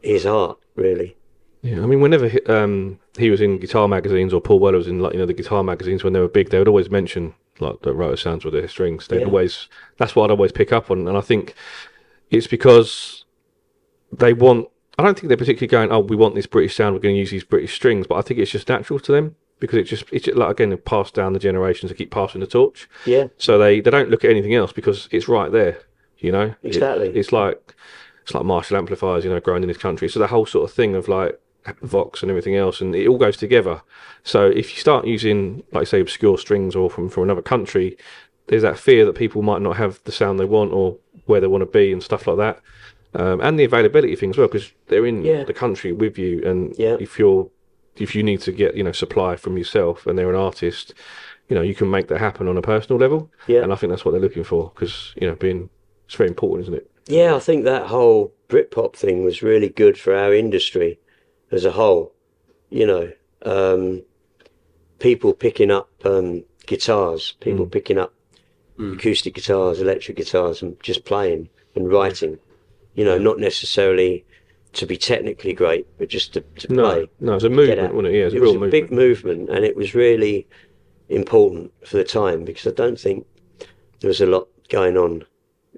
his art, really. Yeah, I mean, whenever he was in guitar magazines, or Paul Weller was in the guitar magazines when they were big, they would always mention like the Rotosounds with their strings. That's what I'd always pick up on, and I think it's because they want. I don't think they're particularly going, oh, we want this British sound, we're going to use these British strings, but I think it's just natural to them because it's just like, again, they've passed down the generations to keep passing the torch. Yeah. So they don't look at anything else because it's right there. Exactly. It's like Marshall amplifiers, growing in this country. So the whole sort of thing of like Vox and everything else, and it all goes together. So if you start using, like say, obscure strings or from another country, there's that fear that people might not have the sound they want or where they want to be and stuff like that. And the availability thing as well, because they're in the country with you, and if you need to get supply from yourself, and they're an artist, you can make that happen on a personal level. Yeah. And I think that's what they're looking for, because it's very important, isn't it? Yeah, I think that whole Britpop thing was really good for our industry as a whole. You know, um, people picking up guitars, people picking up acoustic guitars, electric guitars, and just playing and writing. You know, Yeah. not necessarily to be technically great, but just to No, play, no, it's a get movement, out. wasn't it? Yeah, it's a It was real a big movement. movement, and it was really important for the time because I don't think there was a lot going on.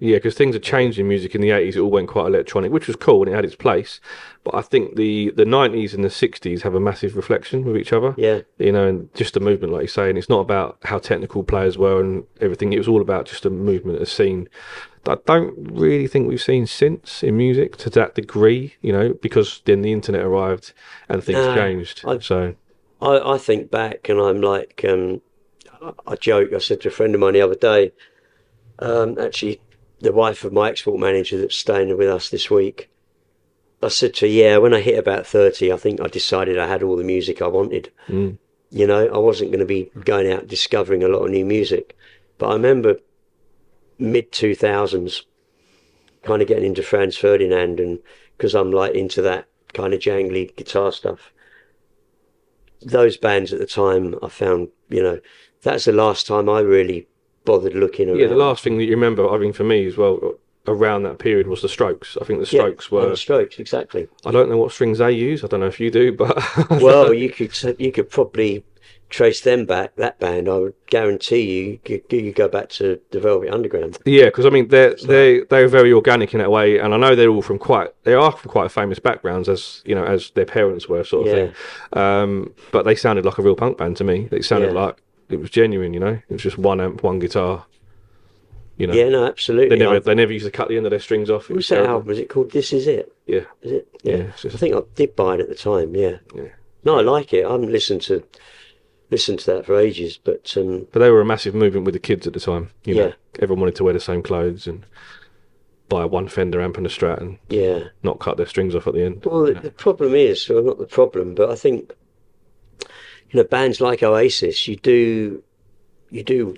Yeah, because things had changed in music in the 80s. It all went quite electronic, which was cool and it had its place. But I think the 90s and the 60s have a massive reflection with each other. Yeah, You know, and just the movement, like you say, and it's not about how technical players were and everything. It was all about just a movement, a scene that I don't really think we've seen since in music to that degree, you know, because then the internet arrived and things no, changed. I So, I think back and I'm like, I joke. I said to a friend of mine the other day, actually, the wife of my export manager that's staying with us this week. I said to her, yeah, when I hit about 30, I think I decided I had all the music I wanted. mm, You know, I wasn't going to be going out discovering a lot of new music. But I remember mid 2000s kind of getting into Franz Ferdinand, and because I'm like into that kind of jangly guitar stuff. Those bands at the time, I found, you know, that's the last time I really bothered looking yeah, the around. last thing that you remember, I mean, for me as well, around that period was the Strokes. I think the Yeah, Strokes and the were. Strokes, exactly. I don't know what strings they use. I don't know if you do, but Well, you could probably trace them back. That band, I would guarantee you go back to the Velvet Underground. yeah, because I mean So they're very organic in that way, and I know they're all from quite famous backgrounds, as you know, as their parents were, sort of yeah, thing. But they sounded like a real punk band to me. It sounded yeah, like it was genuine, you know. It was just one amp, one guitar, you know. yeah. No, absolutely. They never used to cut the end of their strings off. It What was was that terrible. album? Was it called This Is It? Yeah, Is it? yeah. Yeah. It's I just think I did buy it at the time. Yeah. yeah. No, I like it. I haven't listened to that for ages, but But they were a massive movement with the kids at the time. You know, yeah, everyone wanted to wear the same clothes and buy one Fender amp and a Strat and yeah. not cut their strings off at the end. Well, You know. the problem is, well, not the problem, but I think you know bands like Oasis, you do, you've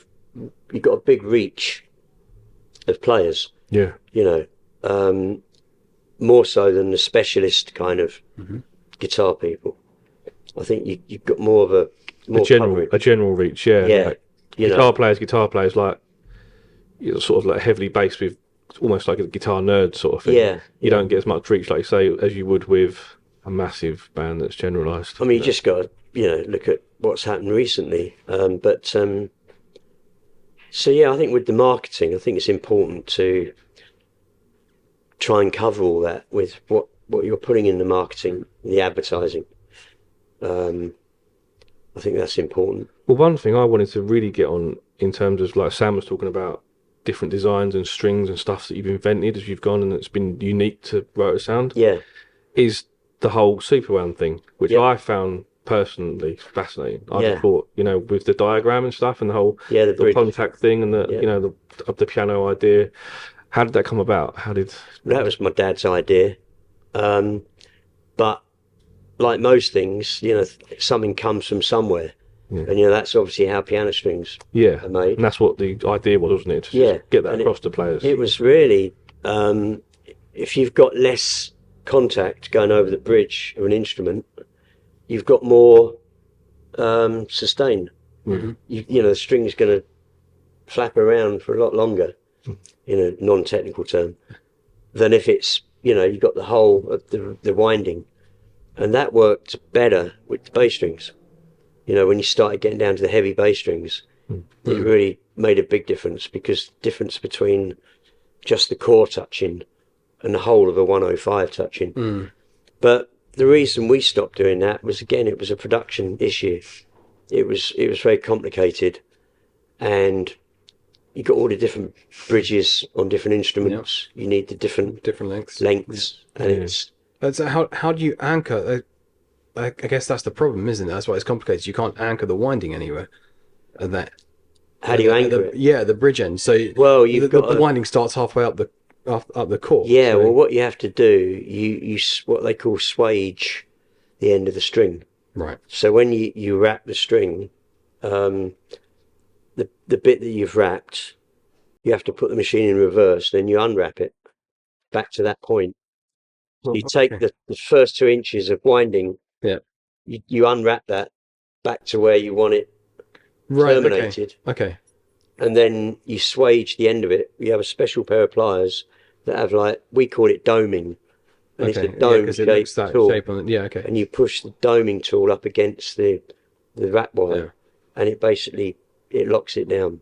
got a big reach of players. Yeah, You know, more so than the specialist kind of guitar people. I think you've got more of a more coverage. a general reach. Yeah, Yeah, like you know, guitar players, like you're sort of like heavily based with almost like a guitar nerd sort of thing. yeah, You yeah. don't get as much reach, like you say, as you would with a massive band that's generalised. I mean, you just got to you know look at what's happened recently. So yeah, I think with the marketing, I think it's important to try and cover all that with what you're putting in the marketing, the advertising. Um, I think that's important. Well, one thing I wanted to really get on in terms of like Sam was talking about different designs and strings and stuff that you've invented as you've gone and it's been unique to Rotosound Yeah, is the whole Superwound thing, which yeah, I found personally fascinating. I yeah, just thought, you know, with the diagram and stuff and the whole yeah. The the bridge. contact thing and the Yeah, you know the of the piano idea. How did that come about? How did that was my dad's idea. Um, but like most things, you know, something comes from somewhere, yeah and you know that's obviously how piano strings yeah, are made. and that's what the idea was, wasn't it? To Yeah, just get that and across to players. it was really if you've got less contact going over the bridge of an instrument, you've got more sustain. Mhm. You know, the string's going to flap around for a lot longer, in a non-technical term, than if it's you know you've got the whole of the winding, and that worked better with the bass strings. You know, when you started getting down to the heavy bass strings, it really made a big difference because the difference between just the core touching and the whole of a 105 touching. But the reason we stopped doing that was again it was a production issue. It was very complicated, and you got all the different bridges on different instruments. You need the different Different lengths. lengths, and Yeah. it's So how do you anchor? I guess that's the problem, isn't it? That's why it's complicated. You can't anchor the winding anywhere. And that how do you anchor it? Yeah, the bridge end. So Well, you've got the winding starts halfway up the core. yeah. So, Well, what you have to do, what they call swage the end of the string. right. So when you wrap the string, the bit that you've wrapped, you have to put the machine in reverse, then you unwrap it, back to that point. Oh, You take okay. the first 2 inches of winding, Yeah. you unwrap that back to where you want it Right. terminated, Okay. and then you swage the end of it. You have a special pair of pliers that have, like, we call it doming, and it's a Okay. Yeah, because it looks dome-shaped that tool, shape on it. Yeah. Okay. and you push the doming tool up against the wrap wire, Yeah. and it basically it locks it down.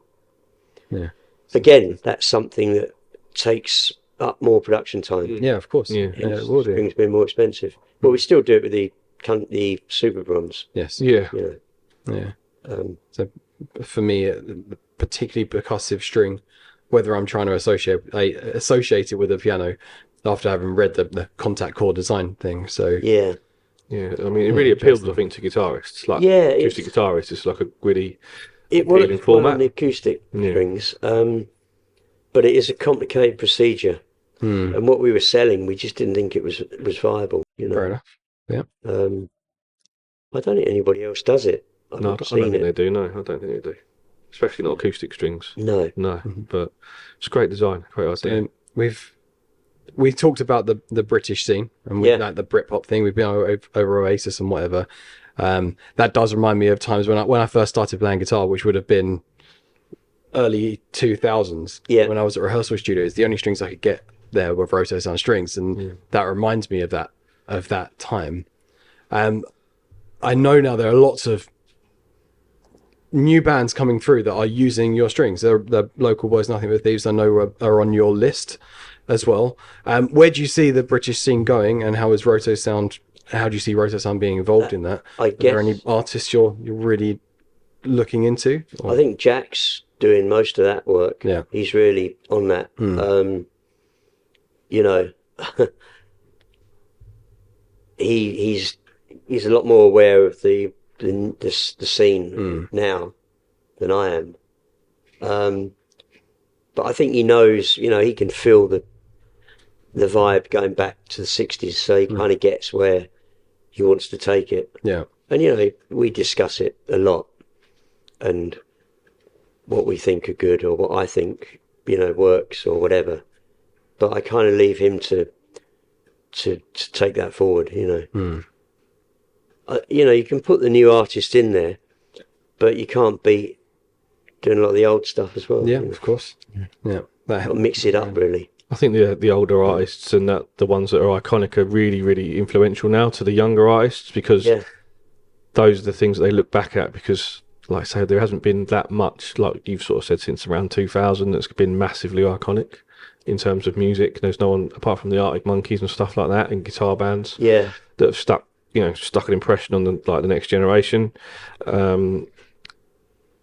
Yeah. Again, that's something that takes up more production time. Yeah. Of course. Yeah. Yeah. It will do. Springs being more expensive, but we still do it with the Super Bronze. Yes. Yeah. You know, Yeah. um, So for me, particularly percussive string, whether I'm trying to associate it with a piano after having read the contact chord design thing. So yeah, Yeah. I mean, it really appeals, I think, to guitarists. Like Yeah, acoustic guitarists, it's like a gritty, it appealing works well on format. the acoustic Yeah. strings, but it is a complicated procedure. And what we were selling, we just didn't think it was viable. You know, fair enough. Yeah. I don't think anybody else does it. I've No, I not don't seen think it. they do. No, I don't think they do. Especially not acoustic strings. No, No, but it's great design, great idea. So we talked about the British scene and Yeah. like the Britpop thing. We've been over Oasis and whatever. That does remind me of times when I first started playing guitar, which would have been early 2000s. Yeah. When I was at rehearsal studios, the only strings I could get there were Rotosound strings, and that reminds me of that time. I know now there are lots of new bands coming through that are using your strings. The local Boys Nothing But Thieves, I know, are on your list as well. Where do you see the British scene going, and how is Rotosound? How do you see Rotosound being involved in that? I Are there any guess artists you're really looking into? I think Jack's doing most of that work. Yeah. He's really on that. You know, he's a lot more aware of the scene now than I am. But I think he knows, you know, he can feel the vibe going back to the 60s, so he kind of gets where he wants to take it. Yeah. And, you know, we discuss it a lot, and what we think are good, or what I think, you know, works, or whatever. But I kind of leave him to take that forward, you know. You know, you can put the new artist in there, but you can't beat doing a lot of the old stuff as well. Yeah, you know. of course. Yeah. Got to mix it up, really. I think the older artists and the ones that are iconic are really, really influential now to the younger artists, because those are the things that they look back at, because, like I say, there hasn't been that much, like you've sort of said, since around 2000 that's been massively iconic in terms of music. There's no one, apart from the Arctic Monkeys and stuff like that, and guitar bands that have stuck an impression on the next generation.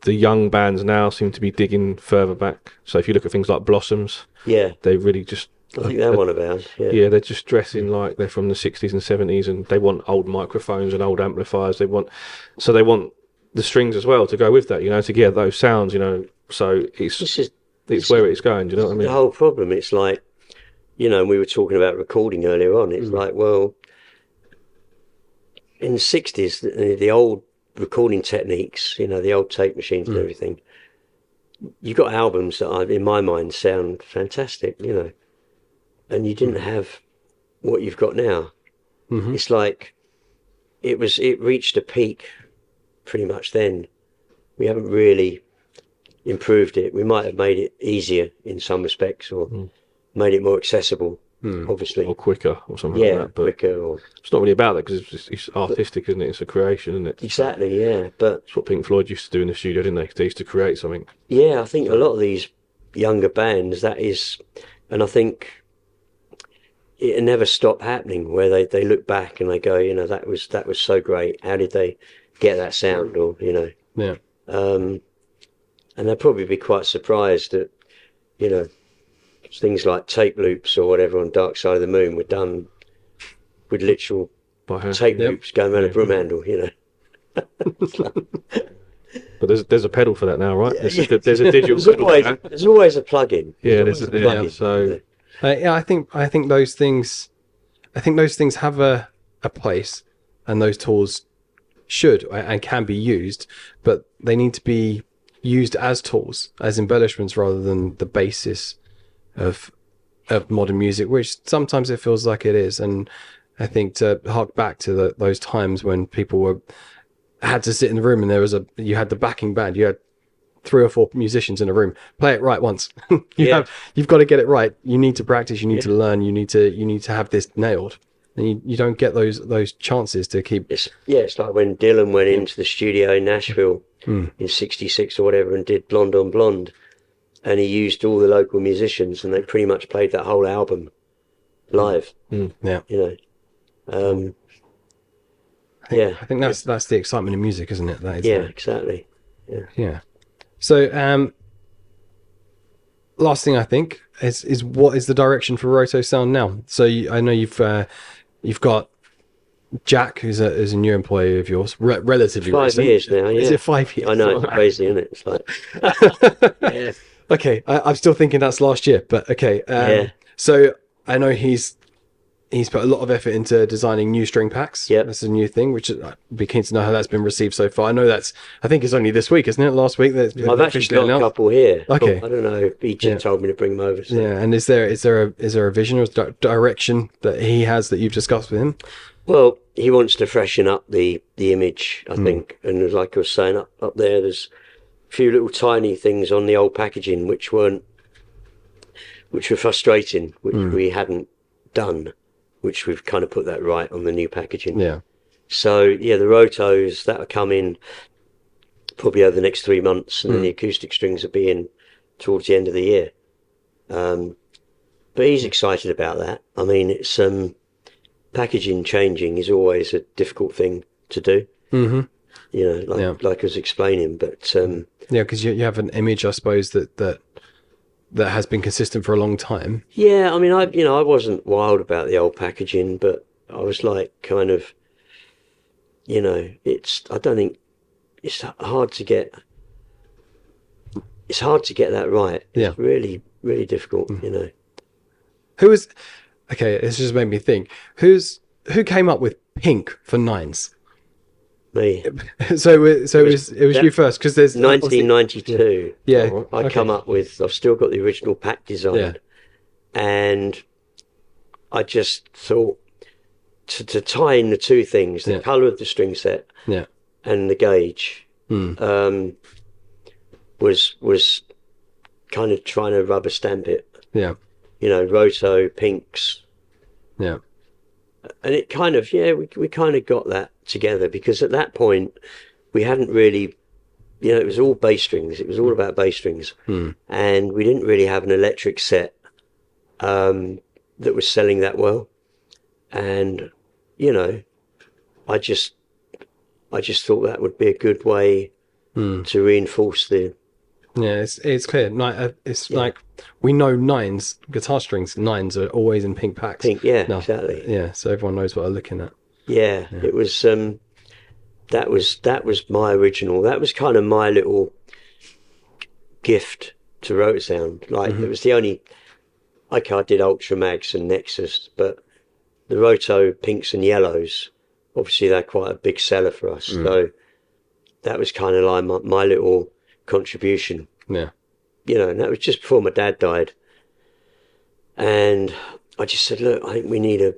The young bands now seem to be digging further back. So if you look at things like Blossoms, they really just... I think they're one of ours. Yeah, they're just dressing like they're from the 60s and 70s, and they want old microphones and old amplifiers. They want the strings as well to go with that, you know, to get those sounds, you know. So it's where it's going. Do you know what I mean? The whole problem. It's like, you know, we were talking about recording earlier on. It's like, well, in the 60s, the old recording techniques, you know, the old tape machines and everything, you got albums that in my mind sound fantastic, you know, and you didn't have what you've got now. It's like it reached a peak pretty much then. We haven't really improved it. We might have made it easier in some respects, or made it more accessible, obviously, or quicker or something like that. But quicker. Or it's not really about that, because it's artistic, isn't it? It's a creation, isn't it? exactly, yeah. But It's what Pink Floyd used to do in the studio, didn't they? They used to create something. yeah, I think a lot of these younger bands, that is, and I think it never stopped happening, where they look back and they go, you know, that was so great. How did they get that sound? Or, you know, and they'll probably be quite surprised that, you know, things like tape loops or whatever on Dark Side of the Moon were done with literal By hand. tape loops going around a broom handle, you know. But there's a pedal for that now, right? There's a digital pedal. There's always a plug-in. Yeah, There's always a plug-in. so I think those things have a place, and those tools should and can be used, but they need to be used as tools, as embellishments, rather than the basis of of modern music, which sometimes it feels like it is. And I think to hark back to those times when people had to sit in the room and you had the backing band, you had 3 or 4 musicians in a room, play it right once. You've got to get it right. You need to practice, you need to learn, you need to have this nailed. And you don't get those chances to keep. It's like when Dylan went into the studio in Nashville in '66 or whatever and did Blonde on Blonde, and he used all the local musicians, and they pretty much played that whole album live. Yeah, you know. I think that's the excitement in music, isn't it? That is exactly. Yeah. So, last thing I think is what is the direction for Rotosound now? So I know you've got Jack, who's a new employee of yours, relatively 5 recent. years now. Yeah. Is it 5 years? I know, it's crazy, isn't it? It's like, Okay, I'm still thinking that's last year, but okay. So I know he's put a lot of effort into designing new string packs. Yeah, that's a new thing, which I'd be keen to know how that's been received so far. I know I think it's only this week, isn't it? Last week that's been I've actually got announced. a couple here. Okay, I don't know. He just told me to bring them over. So. Yeah, and is there a vision or direction that he has that you've discussed with him? Well, he wants to freshen up the image, I think, and like I was saying up there, there's a few little tiny things on the old packaging which were frustrating, which we hadn't done, which we've kind of put that right on the new packaging. Yeah. So the rotos that will come in probably over the next 3 months, and then the acoustic strings will be in towards the end of the year. But he's excited about that. I mean, it's packaging changing is always a difficult thing to do. Mm-hmm. You know, like I was explaining, but because you have an image, I suppose that has been consistent for a long time. Yeah, I mean, I wasn't wild about the old packaging, but I was like kind of, I don't think it's hard to get. It's hard to get that right. Yeah. It's really, really difficult. Okay, it's just made me think. Who came up with pink for nines? Me. So it was you first, because there's 1992. Yeah, I come up with. I've still got the original pack design, and I just thought to tie in the two things: the color of the string set, and the gauge, was kind of trying to rubber stamp it. Yeah. Roto pinks. Yeah. And it kind of, we kind of got that together, because at that point we hadn't really, it was all bass strings. It was all about bass strings. And we didn't really have an electric set that was selling that well. And, I just thought that would be a good way to reinforce the... Yeah, it's clear. Like we know guitar strings nines are always in pink packs. Pink, exactly. Yeah, so everyone knows what they're looking at. Yeah. It was that was my original. That was kind of my little gift to Rotosound. Like it was the only. I did Ultra Mags and Nexus, but the Roto pinks and yellows, obviously they're quite a big seller for us. So that was kind of like my little contribution. Yeah. And that was just before my dad died. And I just said, look, I think we need a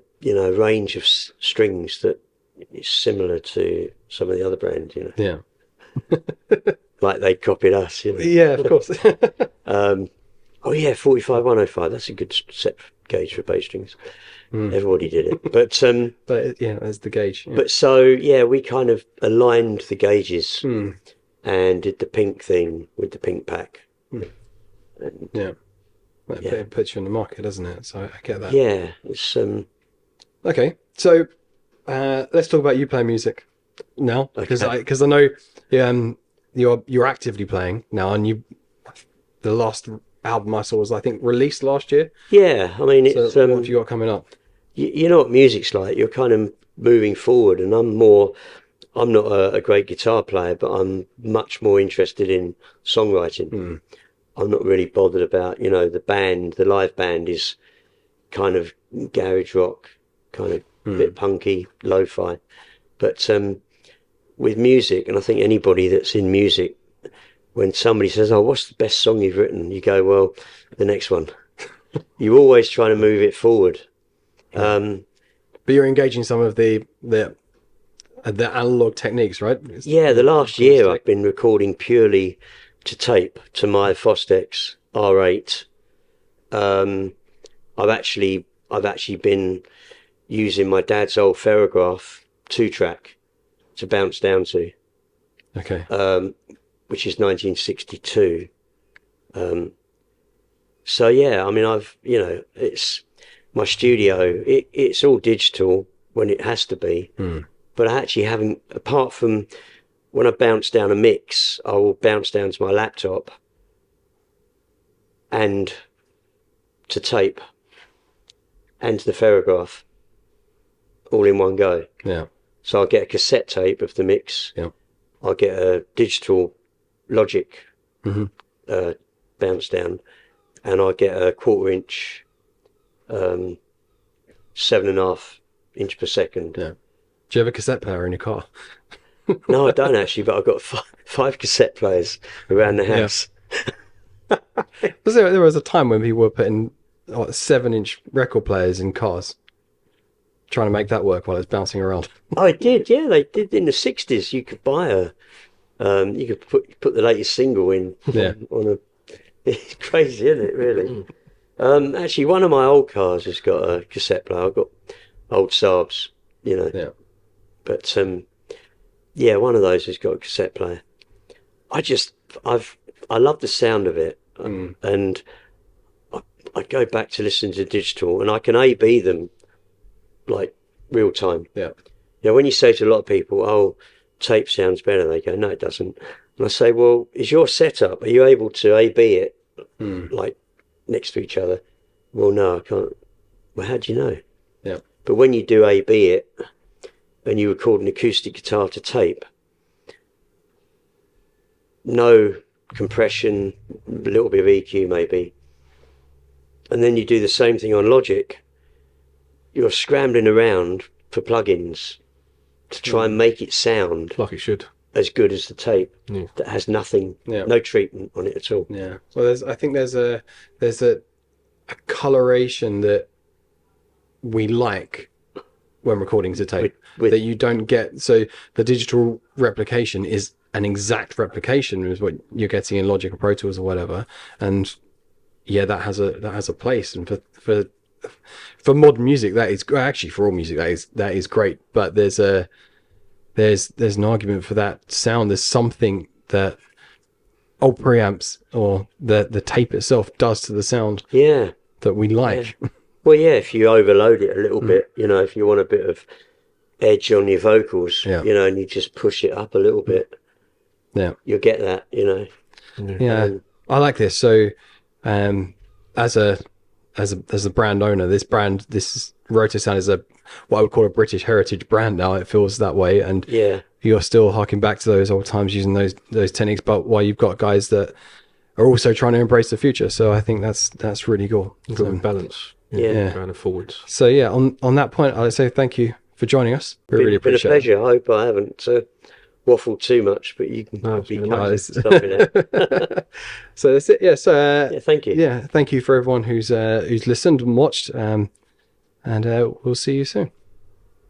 range of strings that is similar to some of the other brands, Yeah. Like they copied us, Yeah, of course. 45105, that's a good set gauge for bass strings. Everybody did it. But that's the gauge. Yeah. But so we kind of aligned the gauges and did the pink thing with the pink pack. And, it puts you on the market, doesn't it? So I get that. Yeah, it's Okay, so let's talk about you playing music now, because I know you're actively playing now, and the last album I saw was, I think, released last year. Yeah, I mean, it's what have you got coming up? You know what music's like. You're kind of moving forward, and I'm not a great guitar player, but I'm much more interested in songwriting. I'm not really bothered about, the live band is kind of garage rock, kind of a bit punky, lo-fi. But with music, and I think anybody that's in music, when somebody says, oh, what's the best song you've written? You go, well, the next one. you're always trying to move it forward. But you're engaging some of the analog techniques, right? Yeah, the last year I've been recording purely to tape to my Fostex R8. I've actually been using my dad's old Ferrograph 2-track to bounce down to, Okay. which is 1962. So yeah, I mean, it's my studio. It's all digital when it has to be, but I actually haven't. Apart from when I bounce down a mix, I will bounce down to my laptop and to tape and to the Ferrograph all in one go. Yeah. So I'll get a cassette tape of the mix. Yeah. I'll get a digital Logic bounce down, and I'll get a 1/4 inch, 7.5 inch per second. Yeah. Do you have a cassette player in your car? No, I don't actually, but I've got five cassette players around the house. There was a time when people were putting 7-inch record players in cars, trying to make that work while it's bouncing around. Oh, it did, yeah. They did in the 60s. You could buy you could put the latest single in on a. It's crazy, isn't it? Really. Actually, one of my old cars has got a cassette player. I've got old Saabs, Yeah. But yeah, one of those has got a cassette player. I love the sound of it, and I go back to listening to digital, and I can A/B them like real time. Yeah. When you say to a lot of people, "Oh, tape sounds better," they go, "No, it doesn't." And I say, "Well, is your setup? Are you able to A/B it like next to each other?" "Well, no, I can't." "Well, how do you know?" Yeah. But when you do A/B it, and you record an acoustic guitar to tape, no compression, a little bit of EQ maybe, and then you do the same thing on Logic, you're scrambling around for plugins to try and make it sound Like it should. as good as the tape Yeah. that has nothing, Yeah. no treatment on it at all. Yeah. Well, I think there's a coloration that we like when recording to tape With- that you don't get. So the digital replication is an exact replication is what you're getting in Logic or Pro Tools or whatever. And yeah, that has a place. And for modern music, that is actually for all music that is great. But there's an argument for that sound. There's something that old preamps or the tape itself does to the sound Yeah. that we like. Yeah. Well, yeah, if you overload it a little bit, if you want a bit of edge on your vocals, and you just push it up a little bit, you'll get that, Yeah, I like this. So, as a brand owner, this Rotosound is what I would call a British heritage brand now. It feels that way, and you're still harking back to those old times using those techniques, but while you've got guys that are also trying to embrace the future. So I think that's really cool. Good balance. Yeah. Going forwards. So yeah, on that point, I'd say thank you for joining us. We really Been a appreciate it. pleasure. I hope I haven't waffled too much, but you can No, it's be been cutting amazing. something out. So that's it. Yeah. So Yeah, thank you. yeah, thank you for everyone who's listened and watched. And we'll see you soon.